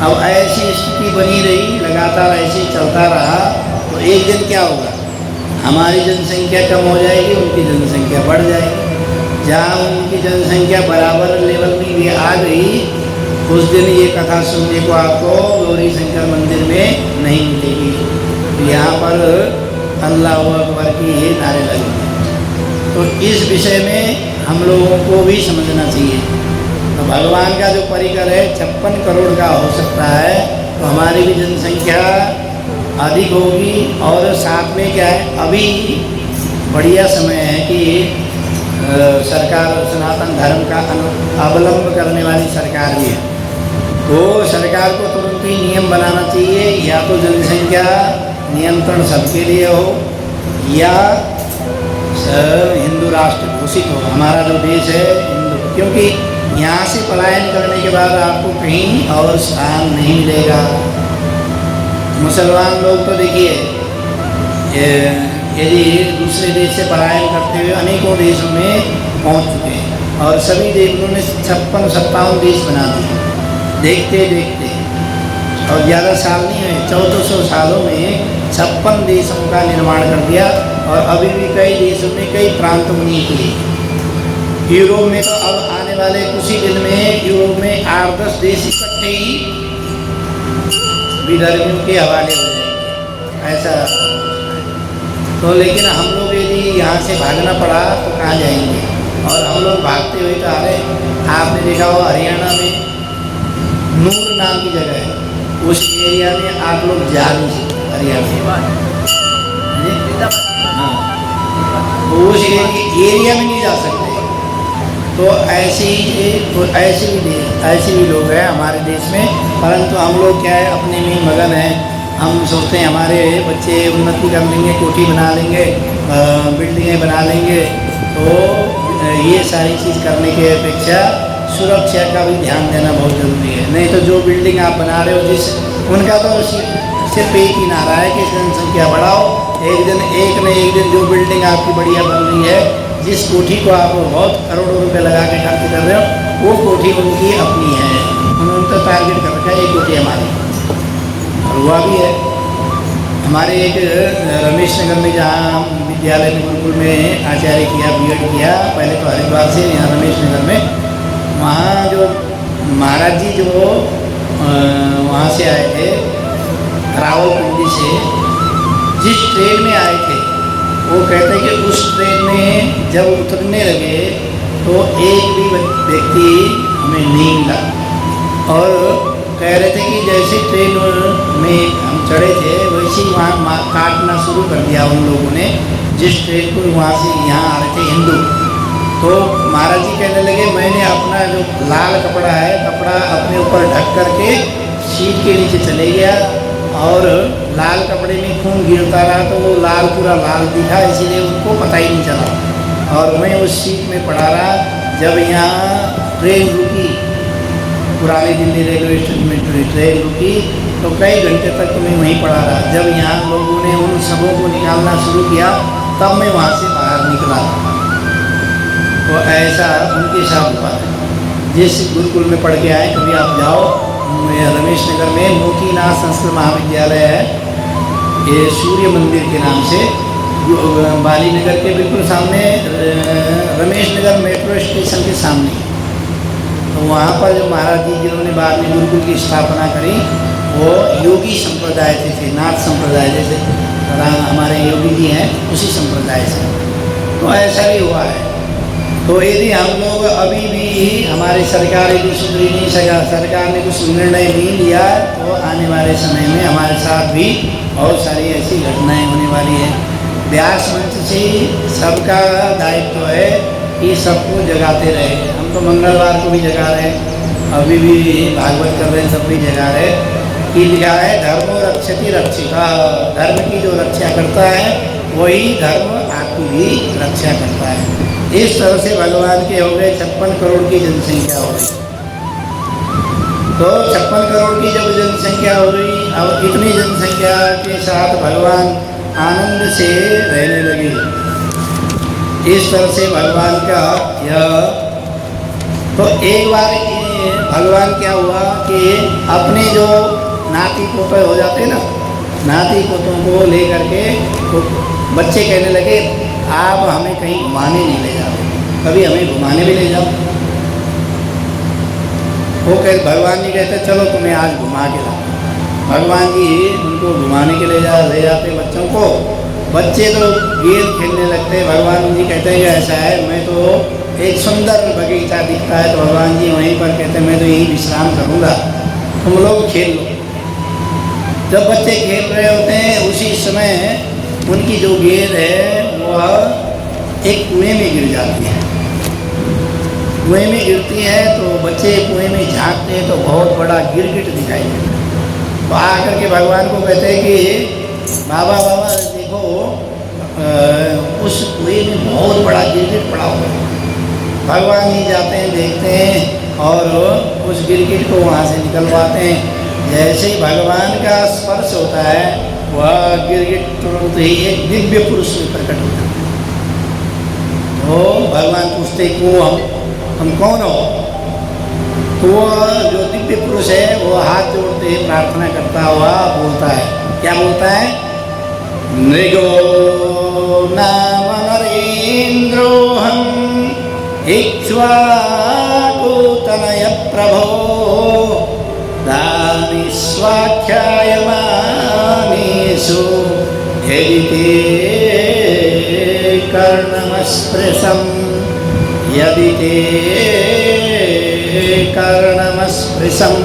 अब ऐसी स्थिति बनी रही, लगातार ऐसे चलता रहा तो एक दिन क्या होगा, हमारी जनसंख्या कम हो जाएगी, उनकी जनसंख्या बढ़ जाएगी। जहाँ उनकी जनसंख्या बराबर लेवल में भी आ गई, उस दिन ये कथा सुनने को आपको गौरी शंकर मंदिर में नहीं मिलेगी। यहाँ पर अल्लाहु अकबर की ये नारे लगेंगे। तो इस विषय में हम लोगों को भी समझना चाहिए। तो भगवान का जो परिकर है 56 करोड़ का हो सकता है, तो हमारी भी जनसंख्या अधिक होगी। और साथ में क्या है, अभी बढ़िया समय है कि सरकार सनातन धर्म का अवलंब करने वाली सरकार भी है। तो सरकार को तुरंत ही नियम बनाना चाहिए, या तो जनसंख्या नियंत्रण सबके लिए हो या हिंदू राष्ट्र घोषित हो। हमारा जो देश है हिंदू, क्योंकि यहाँ से पलायन करने के बाद आपको कहीं और स्थान नहीं मिलेगा। मुसलमान लोग तो देखिए, यदि दूसरे देश से पलायन करते हुए अनेकों देशों में पहुँच चुके हैं और सभी देशों ने 56-57 देश बना दिए देखते देखते। और ज़्यादा साल नहीं हुए, 1400 सालों में 56 देशों का निर्माण कर दिया। और अभी भी कई देशों में कई प्रांतों में नहीं किए। यूरोप में तो अब आने वाले कुछ ही दिन में यूरोप में 8-10 देश इकट्ठे ही विधर्मियों के हवाले हो जाएंगे, ऐसा। तो लेकिन हम लोग यदि यहाँ से भागना पड़ा तो कहाँ जाएंगे, और हम लोग भागते हुए तो आ रहे। आपने देखा हो हरियाणा में नूर नाम की जगह है, उस एरिया में आप लोग जा नहीं सकते। हरियाणा हाँ, उस एरिया में नहीं जा सकते। तो ऐसे भी लोग हैं हमारे देश में, परंतु हम लोग क्या है, अपने में ही मगन हैं। हम सोचते हैं हमारे बच्चे उन्नति कर लेंगे, कोठी बना लेंगे, बिल्डिंगें बना लेंगे। तो ये सारी चीज़ करने की अपेक्षा सुरक्षा का भी ध्यान देना बहुत ज़रूरी है। नहीं तो जो बिल्डिंग आप बना रहे हो, उनका तो सिर्फ एक ही नारा है कि जनसंख्या बढ़ाओ। एक न एक दिन जो बिल्डिंग आपकी बढ़िया बन रही है, जिस कोठी को आप बहुत करोड़ों रुपए लगा के खर्च कर रहे हो, वो कोठी उनकी अपनी है। उन्होंने तो टारगेट कर रखा है ये कोठी हमारी, और हुआ भी है। हमारे एक रमेश नगर में, जहाँ हम विद्यालय में गुरुकुल में आचार्य किया, B.Ed किया, पहले तो हरिद्वार से, यहाँ रमेश नगर में, वहाँ जो महाराज जी जो वहाँ से आए थे रावलपिंडी से, जिस ट्रेन में आए थे, वो कहते हैं कि उस ट्रेन में जब उतरने लगे तो एक भी व्यक्ति हमें नहीं मिला। और कह रहे थे कि जैसे ट्रेन में हम चढ़े थे वैसे ही वहाँ काटना शुरू कर दिया उन लोगों ने, जिस ट्रेन को वहाँ से यहाँ आ रहे थे हिंदू। तो महाराज जी कहने लगे, मैंने अपना जो लाल कपड़ा है, कपड़ा अपने ऊपर ढक करके सीट के नीचे चले गया, और लाल कपड़े में खून गिरता रहा, तो वो लाल पूरा लाल दिखा, इसीलिए उनको पता ही नहीं चला। और मैं उस सीट में पड़ा रहा। जब यहाँ ट्रेन रुकी, पुरानी दिल्ली रेलवे स्टेशन में ट्रेन रुकी, तो कई घंटे तक मैं वहीं पड़ा रहा। जब यहाँ लोगों ने उन सबों को निकालना शुरू किया, तब मैं वहाँ से बाहर निकला। तो ऐसा उनके साथ हुआ। जिस गुरुकुल में पढ़ के आए, कभी आप जाओ, रमेश नगर में मोतीनाथ संस्कृत महाविद्यालय है, ये सूर्य मंदिर के नाम से, बाली नगर के बिल्कुल सामने, रमेश नगर मेट्रो स्टेशन के सामने। तो वहाँ पर जो महाराज जी जिन्होंने बाद में गुरुकुल की स्थापना करी वो योगी संप्रदाय से थे, नाथ संप्रदाय जैसे हमारे योगी जी हैं उसी संप्रदाय से। तो ऐसा भी हुआ है। तो यदि हम लोग अभी भी हमारी सरकार यदि सुधरी नहीं, सरकार ने कुछ निर्णय नहीं लिया तो आने वाले समय में हमारे साथ भी बहुत सारी ऐसी घटनाएं होने वाली हैं। व्यास मंच से सबका दायित्व है कि सबको जगाते रहे। हम तो मंगलवार को भी जगा रहे हैं, अभी भी भागवत कर रहे हैं, सब भी जगा रहे कि लिखा है धर्मो रक्षति रक्षिता। धर्म की जो रक्षा करता है वही धर्म आपकी भी रक्षा करता है। इस तरह से भगवान के हो गए 56 करोड़ की जनसंख्या हो गई। तो 56 करोड़ की जब जनसंख्या हो गई, अब इतनी जनसंख्या के साथ भगवान आनंद से रहने लगे। इस तरह से भगवान का यह, तो एक बार भगवान क्या हुआ कि अपने जो नाती पोते हो जाते ना, नाती पोतों को लेकर के तो बच्चे कहने लगे आप हमें कहीं घुमाने नहीं ले जाओ, कभी हमें घुमाने भी ले जाओ। वो कह भगवान जी कहते चलो तुम्हें आज घुमा के लाओ। भगवान जी उनको घुमाने के ले जाते बच्चों को। बच्चे तो गेम खेलने लगते। भगवान जी कहते हैं कि ऐसा है, मैं तो एक सुंदर बगीचा दिखता है तो भगवान जी वहीं पर कहते हैं मैं तो यहीं विश्राम करूँगा, तुम लोग खेल लो। जब बच्चे खेल रहे होते हैं उसी समय उनकी जो गेंद है वह एक कुएं में गिर जाती है। कुएं में गिरती है तो बच्चे कुएं में झांकते हैं तो बहुत बड़ा गिरगिट दिखाई देता है। तो आकर के भगवान को कहते हैं कि बाबा बाबा देखो उस कुएं में बहुत बड़ा गिरगिट पड़ा हुआ है। भगवान जी जाते हैं, देखते हैं और उस गिरगिट को वहाँ से निकलवाते हैं। जैसे ही भगवान का स्पर्श होता है वह गिरगिट तुरंत ही एक दिव्य पुरुष में प्रकट होता है। तो भगवान पूछते क्यों हम कौन हो? तो वो जो दिव्य पुरुष है वो हाथ जोड़ते ही प्रार्थना करता हुआ बोलता है, क्या बोलता है? नृगो नाम नरेन्द्रोहम इक्ष्वाकु तनय प्रभो दानि स्वाख्यायमानेषु यदि ते कर्णमस्पृशं यदि ते कर्णमस्पृशं।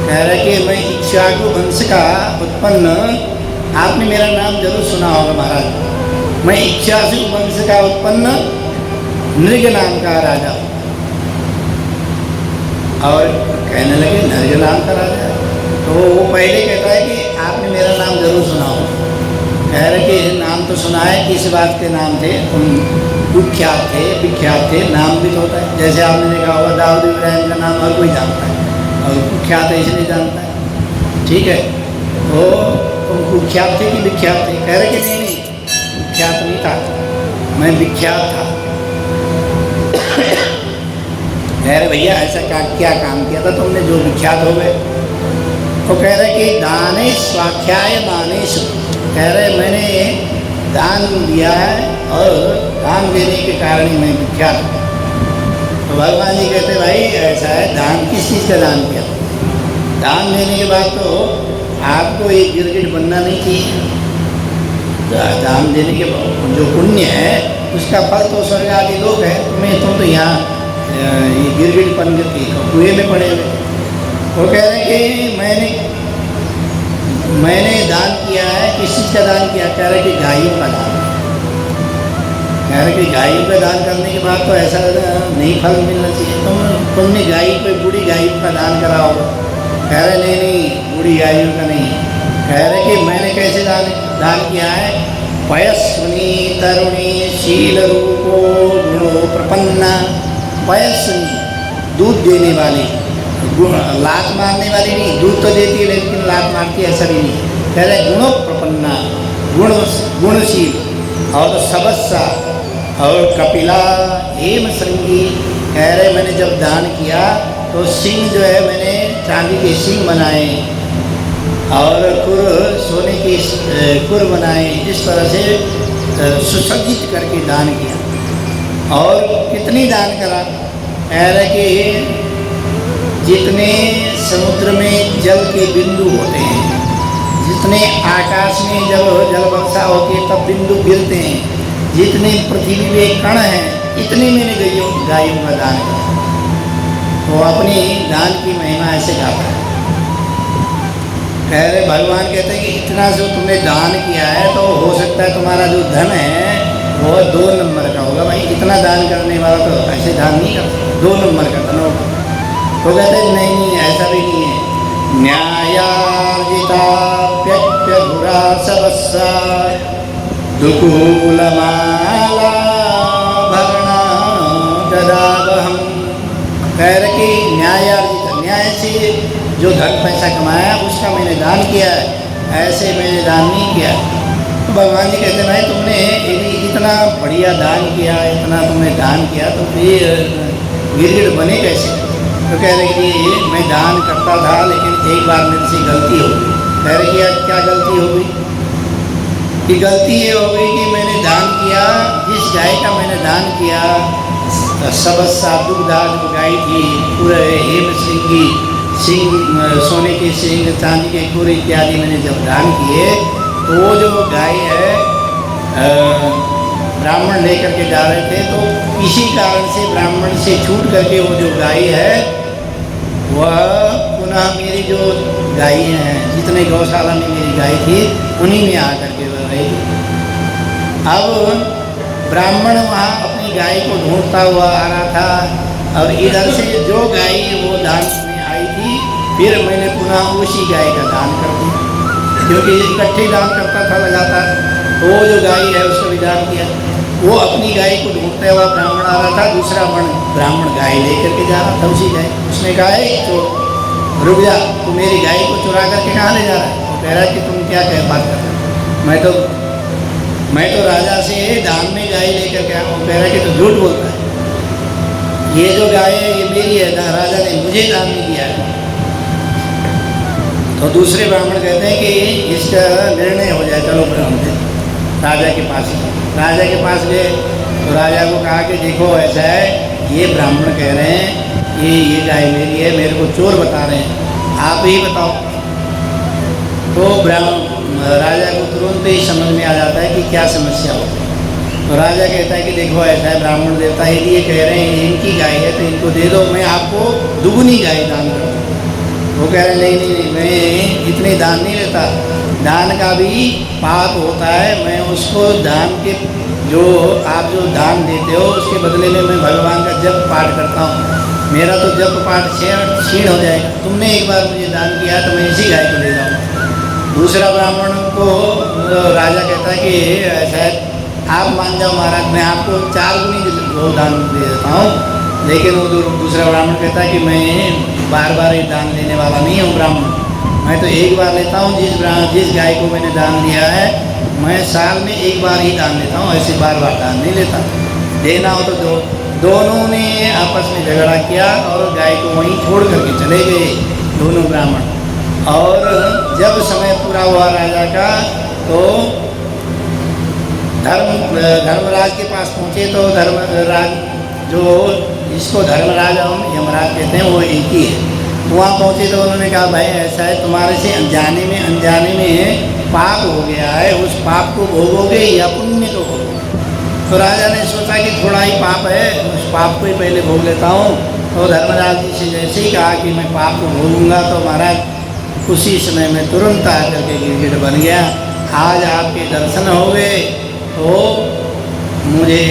कह रहे कि मैं इक्ष्वाकु वंश का उत्पन्न, आपने मेरा नाम जरूर सुना होगा महाराज। मैं इक्ष्वाकु वंश का उत्पन्न नृग नाम का राजा हूँ। और कहने लगे नृग नाम का राजा है। तो वो पहले कहता है कि आपने मेरा नाम जरूर सुना हो। कह रहे कि नाम तो सुना है, किस बात के नाम थे? तुम कुख्यात थे, विख्यात थे, नाम भी तो होता है। जैसे आपने देखा होगा दाऊद इब्राहिम का नाम हर कोई जानता है और कुख्यात है इसलिए जानता है, ठीक है। तो तुम कुख्यात थे कि विख्यात थे? कह रहे कि नहीं कुख्यात नहीं था, मैं विख्यात था। कह रहे भैया ऐसा क्या काम किया था तुमने जो विख्यात हो गए? तो कह रहे कि दाने स्वाख्याय दानेश, कह रहे मैंने दान दिया है और दान देने के कारण ही मैं विख्यात हूँ। तो भगवान जी कहते भाई ऐसा है, दान किस चीज़ का दान किया? दान देने के बाद तो आपको एक गिरगिट बनना नहीं चाहिए। दान देने के बाद जो पुण्य है उसका फल तो स्वर्ग आदि लोग है। तुम तो यहाँ ये गिरगिट बन के कुएं में पड़े हुए। वो कह रहे हैं कि मैंने दान किया है। किस चीज़ का दान किया? कह रहे कि गायों का दान। कह रहे कि गायों का दान करने के बाद तो ऐसा नहीं फल मिलना चाहिए। तुमने गाय पे बूढ़ी गायों का दान करा होगा। कह रहे नहीं बूढ़ी गायों का नहीं। कह रहे कि मैंने कैसे दान किया है? पयस्विनी तरुणी शील रूपो गुणो प्रपन्ना। पयस्विनी दूध देने वाली, लात मारने वाली नहीं, दूध तो देती है लेकिन लात मारती ऐसा भी नहीं। कह रहे गुणो प्रपन्ना, गुणशील और सबस्सा और कपिला हेम श्रृंगी। कह रहे मैंने जब दान किया तो सिंह जो है मैंने चांदी के सिंह बनाए और खुर सोने के खुर बनाए। इस तरह से सुसज्जित करके दान किया। और कितनी दान करा? कह रहे कि जितने समुद्र में जल के बिंदु होते हैं, जितने आकाश में जब जल वर्षा होती है तब बिंदु गिरते हैं, जितने पृथ्वी में कण हैं, इतने मैंने गायों का दान किया। वो अपनी दान की महिमा ऐसे गाता है। कह रहे भगवान कहते हैं कि इतना जो तुमने दान किया है तो हो सकता है तुम्हारा जो धन है वो 2 नंबर का होगा। भाई इतना दान करने वाला तो ऐसे दान नहीं करता, 2 नंबर का धन होगा। तो कहते हैं नहीं ऐसा भी नहीं है। न्यायार्जिता प्यप्यघुरा सबस्सा दुकूलमाला भरणा ददावहम। कह रहे कि न्यायार्जित, न्याय से जो धन पैसा कमाया उसका मैंने दान किया है, ऐसे मैंने दान नहीं किया। तो भगवान जी कहते भाई तुमने इतना बढ़िया दान किया, इतना तुमने दान किया तो फिर गिरगिट बने कैसे? तो कह रहे कि मैं दान करता था लेकिन एक बार मेरे से गलती हो गई। कह रहे कि क्या गलती हो गई? कि गलती ये हो गई कि मैंने दान किया, जिस गाय का मैंने दान किया सबस्सा दुग्धा जो गाय थी, पूरे हेम श्रृंगी सिंह, सोने के सिंह, चांदी के खुर इत्यादि मैंने जब दान किए तो वो जो गाय है ब्राह्मण लेकर के जा रहे थे, तो इसी कारण से ब्राह्मण से छूट करके वो जो गाय है वह पुनः मेरी जो गाय हैं, जितने गौशाला में मेरी गाय थी उन्हीं में आकर के वह रही। अब ब्राह्मण वहाँ अपनी गाय को ढूंढता हुआ आ रहा था और इधर से जो गाय वो दान में आई थी फिर मैंने पुनः उसी गाय का दान कर दिया, क्योंकि इकट्ठे दान करता था लगातार। तो वो जो गाय है उसका भी दान किया। वो अपनी गाय को ढूंढते हुआ ब्राह्मण आ रहा था, दूसरा ब्राह्मण गाय लेकर के जा रहा था उसी गाय। उसने कहा तो रुक जा, तू मेरी गाय को चुरा करके कहाँ ले जा रहा है? वो कह रहा है कि तुम क्या बात कर रहे हो, मैं तो राजा से दान में गाय लेकर के आया। वो कह रहा है कि तो झूठ बोलता है, ये जो गाय है ये मेरी है, राजा ने मुझे दान नहीं दिया है। तो दूसरे ब्राह्मण कहते हैं कि इसका निर्णय हो जाए, चलो फिर हम राजा के पास। राजा के पास गए तो राजा को कहा कि देखो ऐसा है, ये ब्राह्मण कह रहे हैं कि ये गाय मेरी है, मेरे को चोर बता रहे हैं, आप ही बताओ। तो राजा को तुरंत ही समझ में आ जाता है कि क्या समस्या हो। तो राजा कहता है कि देखो ऐसा है, ब्राह्मण देवता यदि ये कह रहे हैं इनकी गाय है तो इनको दे दो, मैं आपको दुगुनी गाय दान करूँ। वो कह रहे नहीं, मैं इतने दान नहीं लेता, दान का भी पाप होता है। मैं उसको दान के जो आप जो दान देते हो उसके बदले में मैं भगवान का जप पाठ करता हूँ, मेरा तो जप पाठ क्षीण हो जाएगा। तुमने एक बार मुझे दान किया तो मैं इसी गाय को ले जाऊँ। दूसरा ब्राह्मण को राजा कहता है कि ऐसा है, आप मान जाओ महाराज, मैं आपको 4 गुनी दान दे देता हूँ। लेकिन वो दूसरा ब्राह्मण कहता है कि मैं बार बार ये दान देने वाला नहीं हूँ ब्राह्मण, मैं तो एक बार लेता हूँ। जिस गाय को मैंने दान दिया है मैं साल में एक बार ही दान लेता हूँ, ऐसे बार बार दान नहीं लेता। देना हो तो दोनों ने आपस में झगड़ा किया और गाय को वहीं छोड़ करके चले गए दोनों ब्राह्मण। और जब समय पूरा हुआ राजा का तो धर्मराज के पास पहुँचे तो धर्मराज जो जिसको धर्मराज और यमराज कहते हैं वो एक ही है। वहाँ पहुँचे तो उन्होंने कहा भाई ऐसा है, तुम्हारे से अनजाने में पाप हो गया है, उस पाप को भोगोगे या पुण्य को भोगोगे? तो राजा ने सोचा कि थोड़ा ही पाप है, उस पाप को ही पहले भोग लेता हूँ। तो धर्मराज जी से जैसे ही कहा कि मैं पाप को भोगूंगा तो महाराज उसी समय में तुरंत आकर के गिरगिट बन गया। आज आपके दर्शन हो गए तो मुझे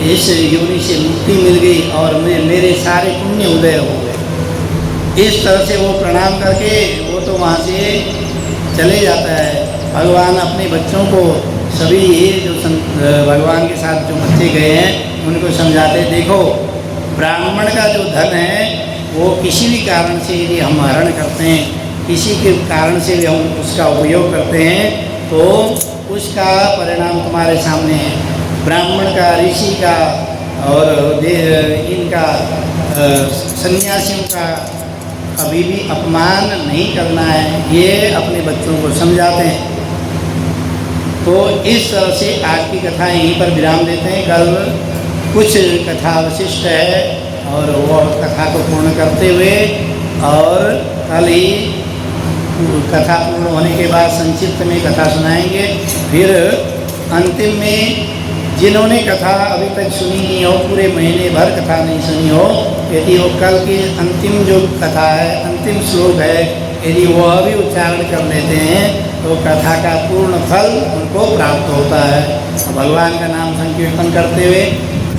इस योनि से मुक्ति मिल गई और मेरे सारे पुण्य उदय हो गए। इस तरह से वो प्रणाम करके वो तो वहाँ से चले जाता है। भगवान अपने बच्चों को सभी जो भगवान के साथ जो बच्चे गए हैं उनको समझाते, देखो ब्राह्मण का जो धन है वो किसी भी कारण से यदि हम हरण करते हैं, किसी के कारण से भी हम उसका उपयोग करते हैं तो उसका परिणाम तुम्हारे सामने है। ब्राह्मण का, ऋषि का और इनका सन्यासियों का कभी भी अपमान नहीं करना है, ये अपने बच्चों को समझाते हैं। तो इस तरह से आज की कथा यहीं पर विराम देते हैं। कल कुछ कथा अवशिष्ट है, और वो कथा को पूर्ण करते हुए और कल ही कथा पूर्ण होने के बाद संक्षिप्त में कथा सुनाएंगे। फिर अंतिम में जिन्होंने कथा अभी तक सुनी नहीं हो, पूरे महीने भर कथा नहीं सुनी हो, यदि वो कल की अंतिम जो कथा है, अंतिम श्लोक है, यदि वो अभी उच्चारण कर लेते हैं तो कथा का पूर्ण फल उनको प्राप्त होता है। भगवान का नाम संकीर्तन करते हुए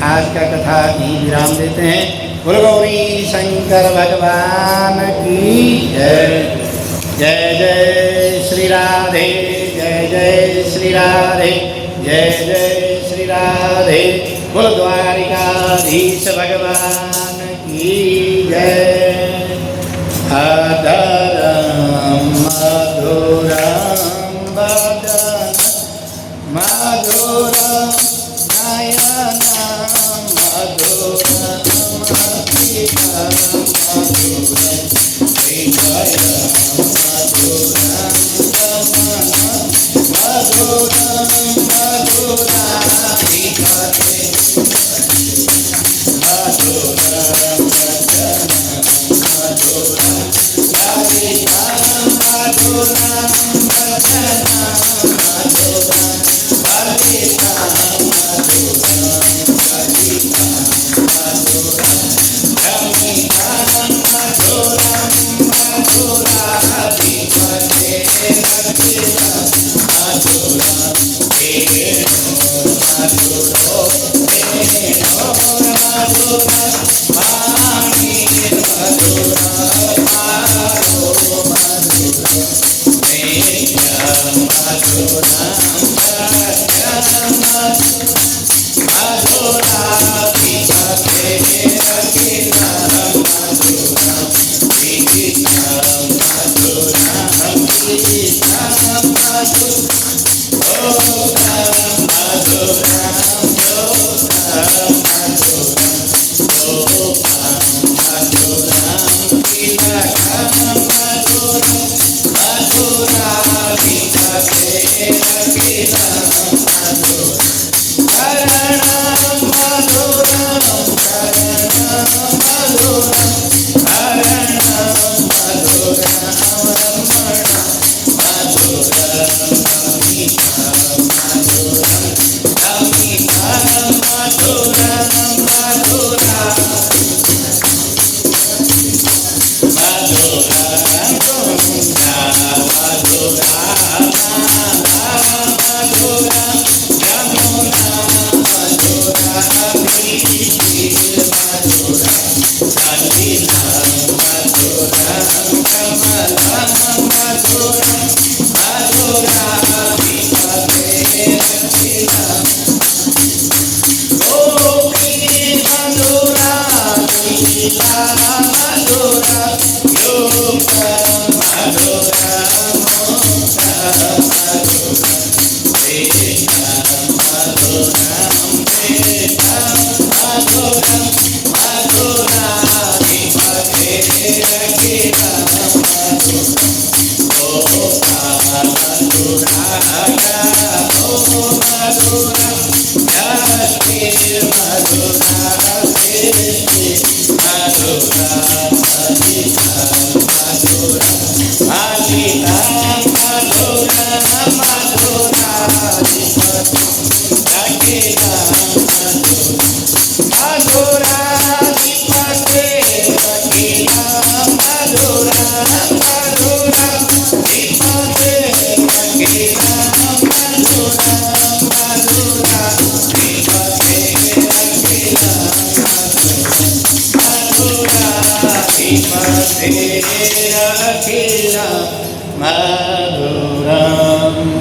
आज का कथा यहीं विराम देते हैं। बोलो गौरी शंकर भगवान की जय। जय जय श्री राधे, जय जय श्री राधे, जय जय श्री राधे। बोलो द्वारिकाधीश भगवान की जय। अधरम मधुरम वदन मधुरम नयनम मधुरम अतिकरम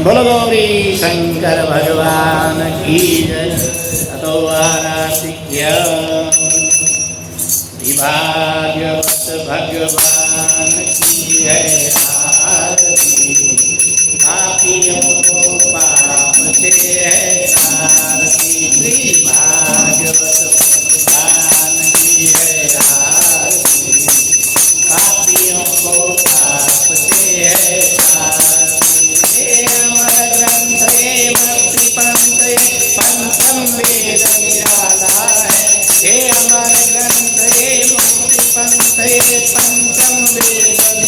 बोलो गौरी शंकर भगवान की जय। अतो आराधिक्य विभाग्यवत भगवान की है आरती। पापियों को पाप से है आरती। विभाग्यवत भगवान की है आरती। पापियों को पाप से है पंचम वेद निराला है। हे अमर ग्रंथ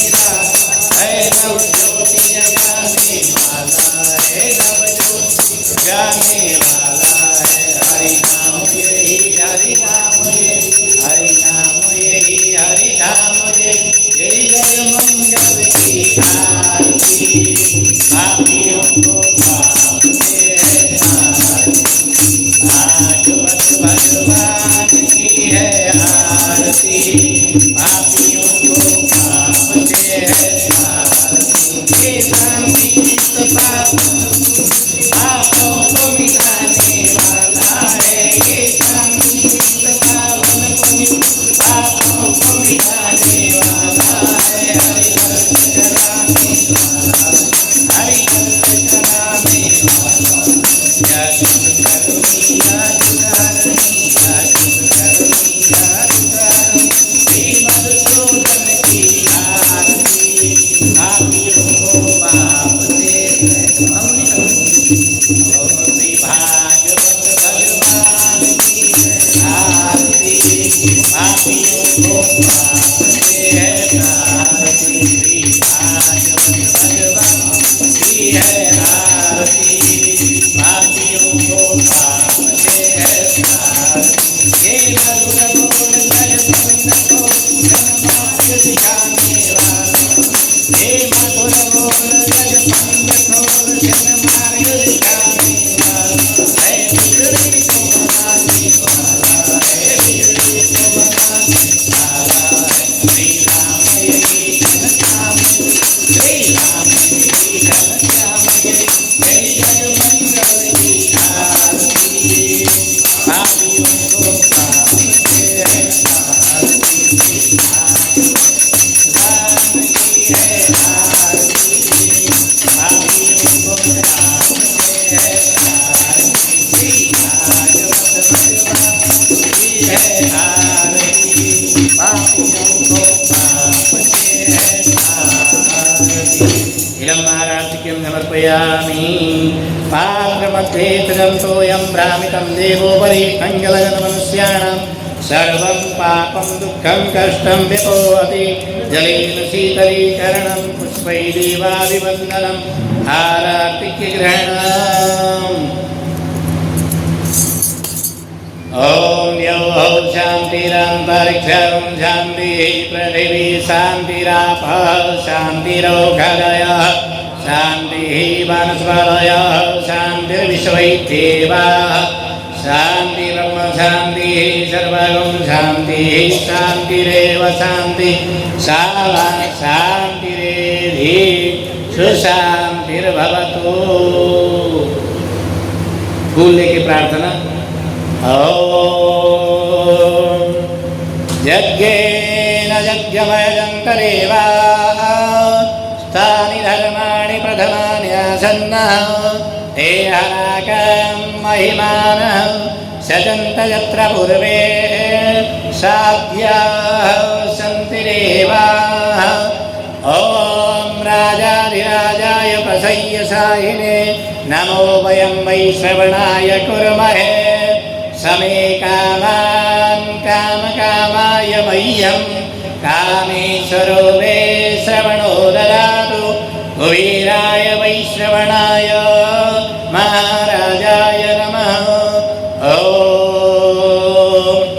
है नव ज्योति जगाने वाला है, नव ज्योति जगाने वाला है। हरि नाम यही हरि नाम यही हरि नाम यही हरि नाम यही, जय जय मंगल की आरती। पापियों को पाप से आज भगवान की है आरती, पापियों को पाप से है आरती। ये संगीत पापों को मिटाने वाला है, ये संगीत पापों को मिटाने वाला है। हरि भक्त कराने वाला, हरि भक्त कराने वाला, याद करुणी याद करनी, याद करुणी याद करनी, हे मधुसूदन की आरती। पापियों को पाप से भागवत भगवान की आरती, पापियों को पाप से है आरती। भागवत भगवान की है आरती, पापियों को पाप से है आरती। ये मधुर बोल जगबंद को जन्मार्ग दिखाने वाला, हे मधुर बोल जगबंद को जन्मार्ग दिखाने वाला, है बिगड़ी को बनाने वाला, है बिगड़ी को बनाने वाला है। श्री राम यही घनश्याम, श्री राम यही घनश्याम, जय जय मंगल की आरती। पापियों को पाप से है आरती, राम की है आरती। पापियों को पाप से है आरती, भागवत भगवान की है आरती। पापियों को पाप से है आरती। इदं आराधिक्यं समर्पयामि। पात्रमध्ये तदन्तोऽयं भ्रामितं देवोपरि अङ्गलगणमनुष्याणां सर्वं पापं दुःखं कष्टं विपोहति। जलेन शीतलीकरणं पुष्पैदेवाभिवन्दनम् आराधिक्यग्रहणम्। ओम यौ शांतिरंतरिक्षं शांतिः पृथिवी शांतिरापः शांतिरोषधयः शांतिः वनस्पतयः शांतिर्विश्वैदेवाः शांतिर्ब्रह्म शांतिः सर्वगं शांतिः शांतिरेव शांतिः शांतिरेधि सुशांतिर्भवतु। फूल लेके प्रार्थना। ओम यज्ञेन यज्ञमयजन्तरेवा स्थानि धर्माणि प्रथमानि आसन्नः ते हनाकं महिमानः सजन्त यत्र पूर्वे साध्याः सन्ति देवाः। ॐ राजाधिराजाय प्रसय्यसायिने नमो वयं वै श्रवणाय कुर्महे। समे कामान् कामकामाय मह्यं कामेश्वरो वै श्रवणो ददातु। कुबेराय वै श्रवणाय महाराजाय नमः। ॐ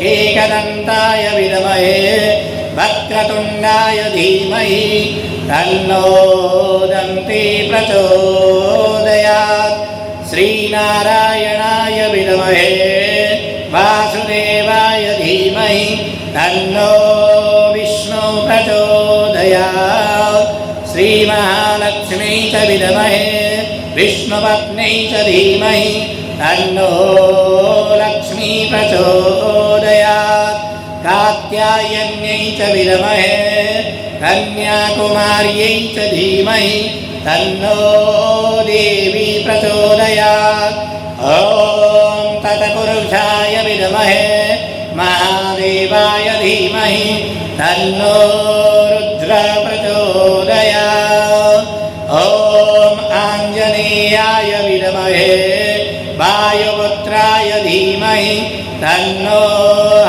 एकदन्ताय विद्महे वक्रतुण्डाय धीमहि तन्नो दन्ती प्रचोदयात्। श्रीनारायणाय विद्महे वासुदेवाय धीमहि तन्नो विष्णु प्रचोदयात्। श्रीमहालक्ष्मी च विद्महे विष्णुपत्न्यै च धीमहि तन्नो लक्ष्मी प्रचोदयात्। कात्यायन्यै च विद्महे कन्याकुमार्यै च धीमहि तन्नो देवी प्रचोदयात्। ॐ तत्पुरुषाय विद्महे महादेवाय धीमहि तन्नो रुद्र प्रचोदयात्। ॐ आञ्जनेयाय विद्महे वायुपुत्राय धीमहि तन्नो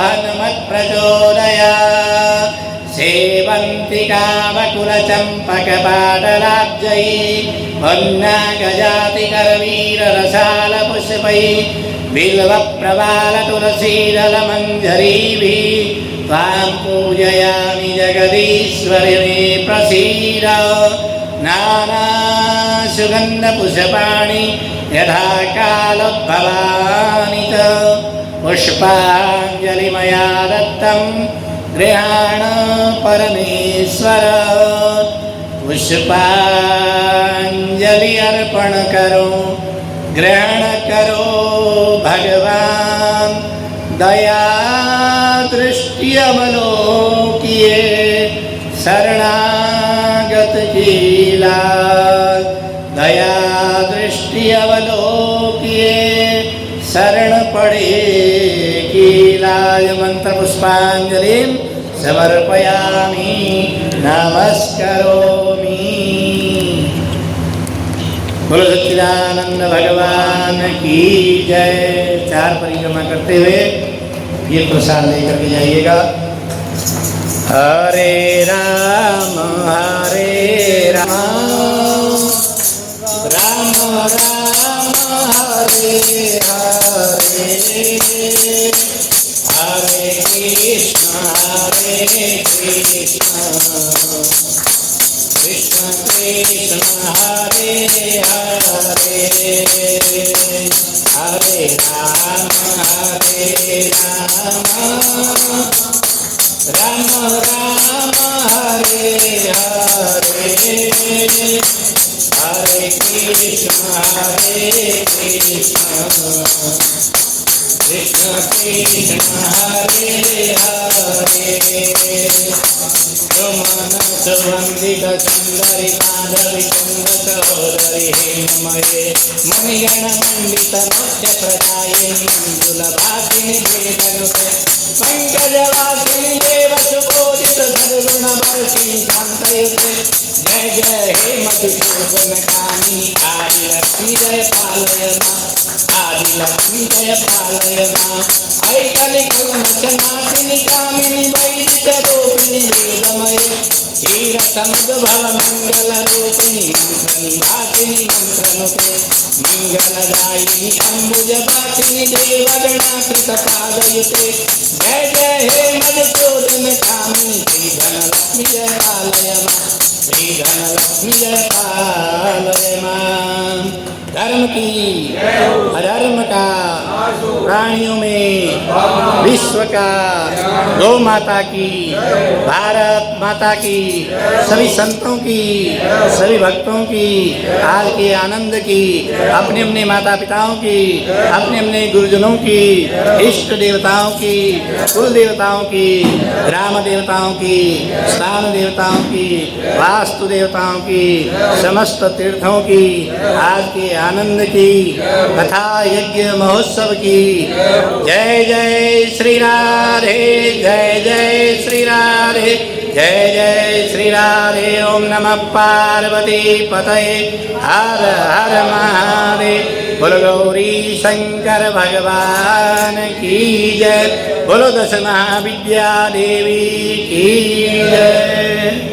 हनुमत् प्रचोदयात्। सेवन्तिकावकुल चम्पकपाटलाब्जैः पन्नागजातिकरवीररसालपुष्पैः बिल्वप्रवालतुलसीदलमञ्जरीभिः त्वां पूजयामि जगदीश्वरि मे प्रसीद। नानासुगन्धपुष्पाणि यथा कालोद्भवानि च पुष्पाञ्जलिमया दत्तं गृहाण परमेश्वर। पुष्पांजलि अर्पण करो ग्रहण करो भगवान। दया दृष्टि अवलोकिए शरणागत की लाज। दया दृष्टि अवलोकिए शरण पड़े की लाज। मंत्र पुष्पांजलि समर्पयामि नमस्करोमि। बोलो सच्चिदानंद भगवान की जय। चार परिक्रमा करते हुए ये प्रसाद लेकर के जाइएगा। हरे राम राम राम हरे हरे, हरे कृष्ण कृष्ण कृष्ण हरे हरे, हरे राम राम राम हरे हरे, हरे कृष्ण कृष्ण कृष्ण हरे हरे। सुमन सुवंदित सुंदरी माधवी कुंद सहोदरी हेममये मणिगण मंडित मुख्य प्रदायिनी मंजुलभासिनी वेदनुते पंकजवासिनी देव सुबोधित सद्गुण वर्षिणी शांतयुते। जय जय हे मधुसूदन कामिनी आदिलक्ष्मी जय पालय मां, आदिलक्ष्मी जय पालय मां। ऐकलिक गुणनाशिनी कामिनी वैदिक रूपिणी वेदमये क्षीरसमुद्भव मंगल रूपिणी मंत्र निवासिनी मंत्रनुते मंगलदायिनी अंबुजवासिनी देवगणाकृत पादयुते। जय जय हे मधुसूदन कामिनी श्री धनलक्ष्मी जय पालय मां, श्री धनलक्ष्मी जय पालय मां। धर्म की अधर्म का प्राणियों में विश्व का गौ माता की भारत माता की सभी संतों की सभी भक्तों की आज के आनंद की अपने अपने माता पिताओं की अपने अपने गुरुजनों की इष्ट देवताओं की कुल देवताओं की ग्राम देवताओं की स्थान देवताओं की वास्तु देवताओं की समस्त तीर्थों की आज के आनंद की कथा यज्ञ महोत्सव की जय जय श्री राधे, जय जय श्री राधे, जय जय श्री राधे। ओम नमः पार्वती पतये हर हर महादेव। बोलो गौरी शंकर भगवान की जय। बोलो दश महाविद्या देवी की जय।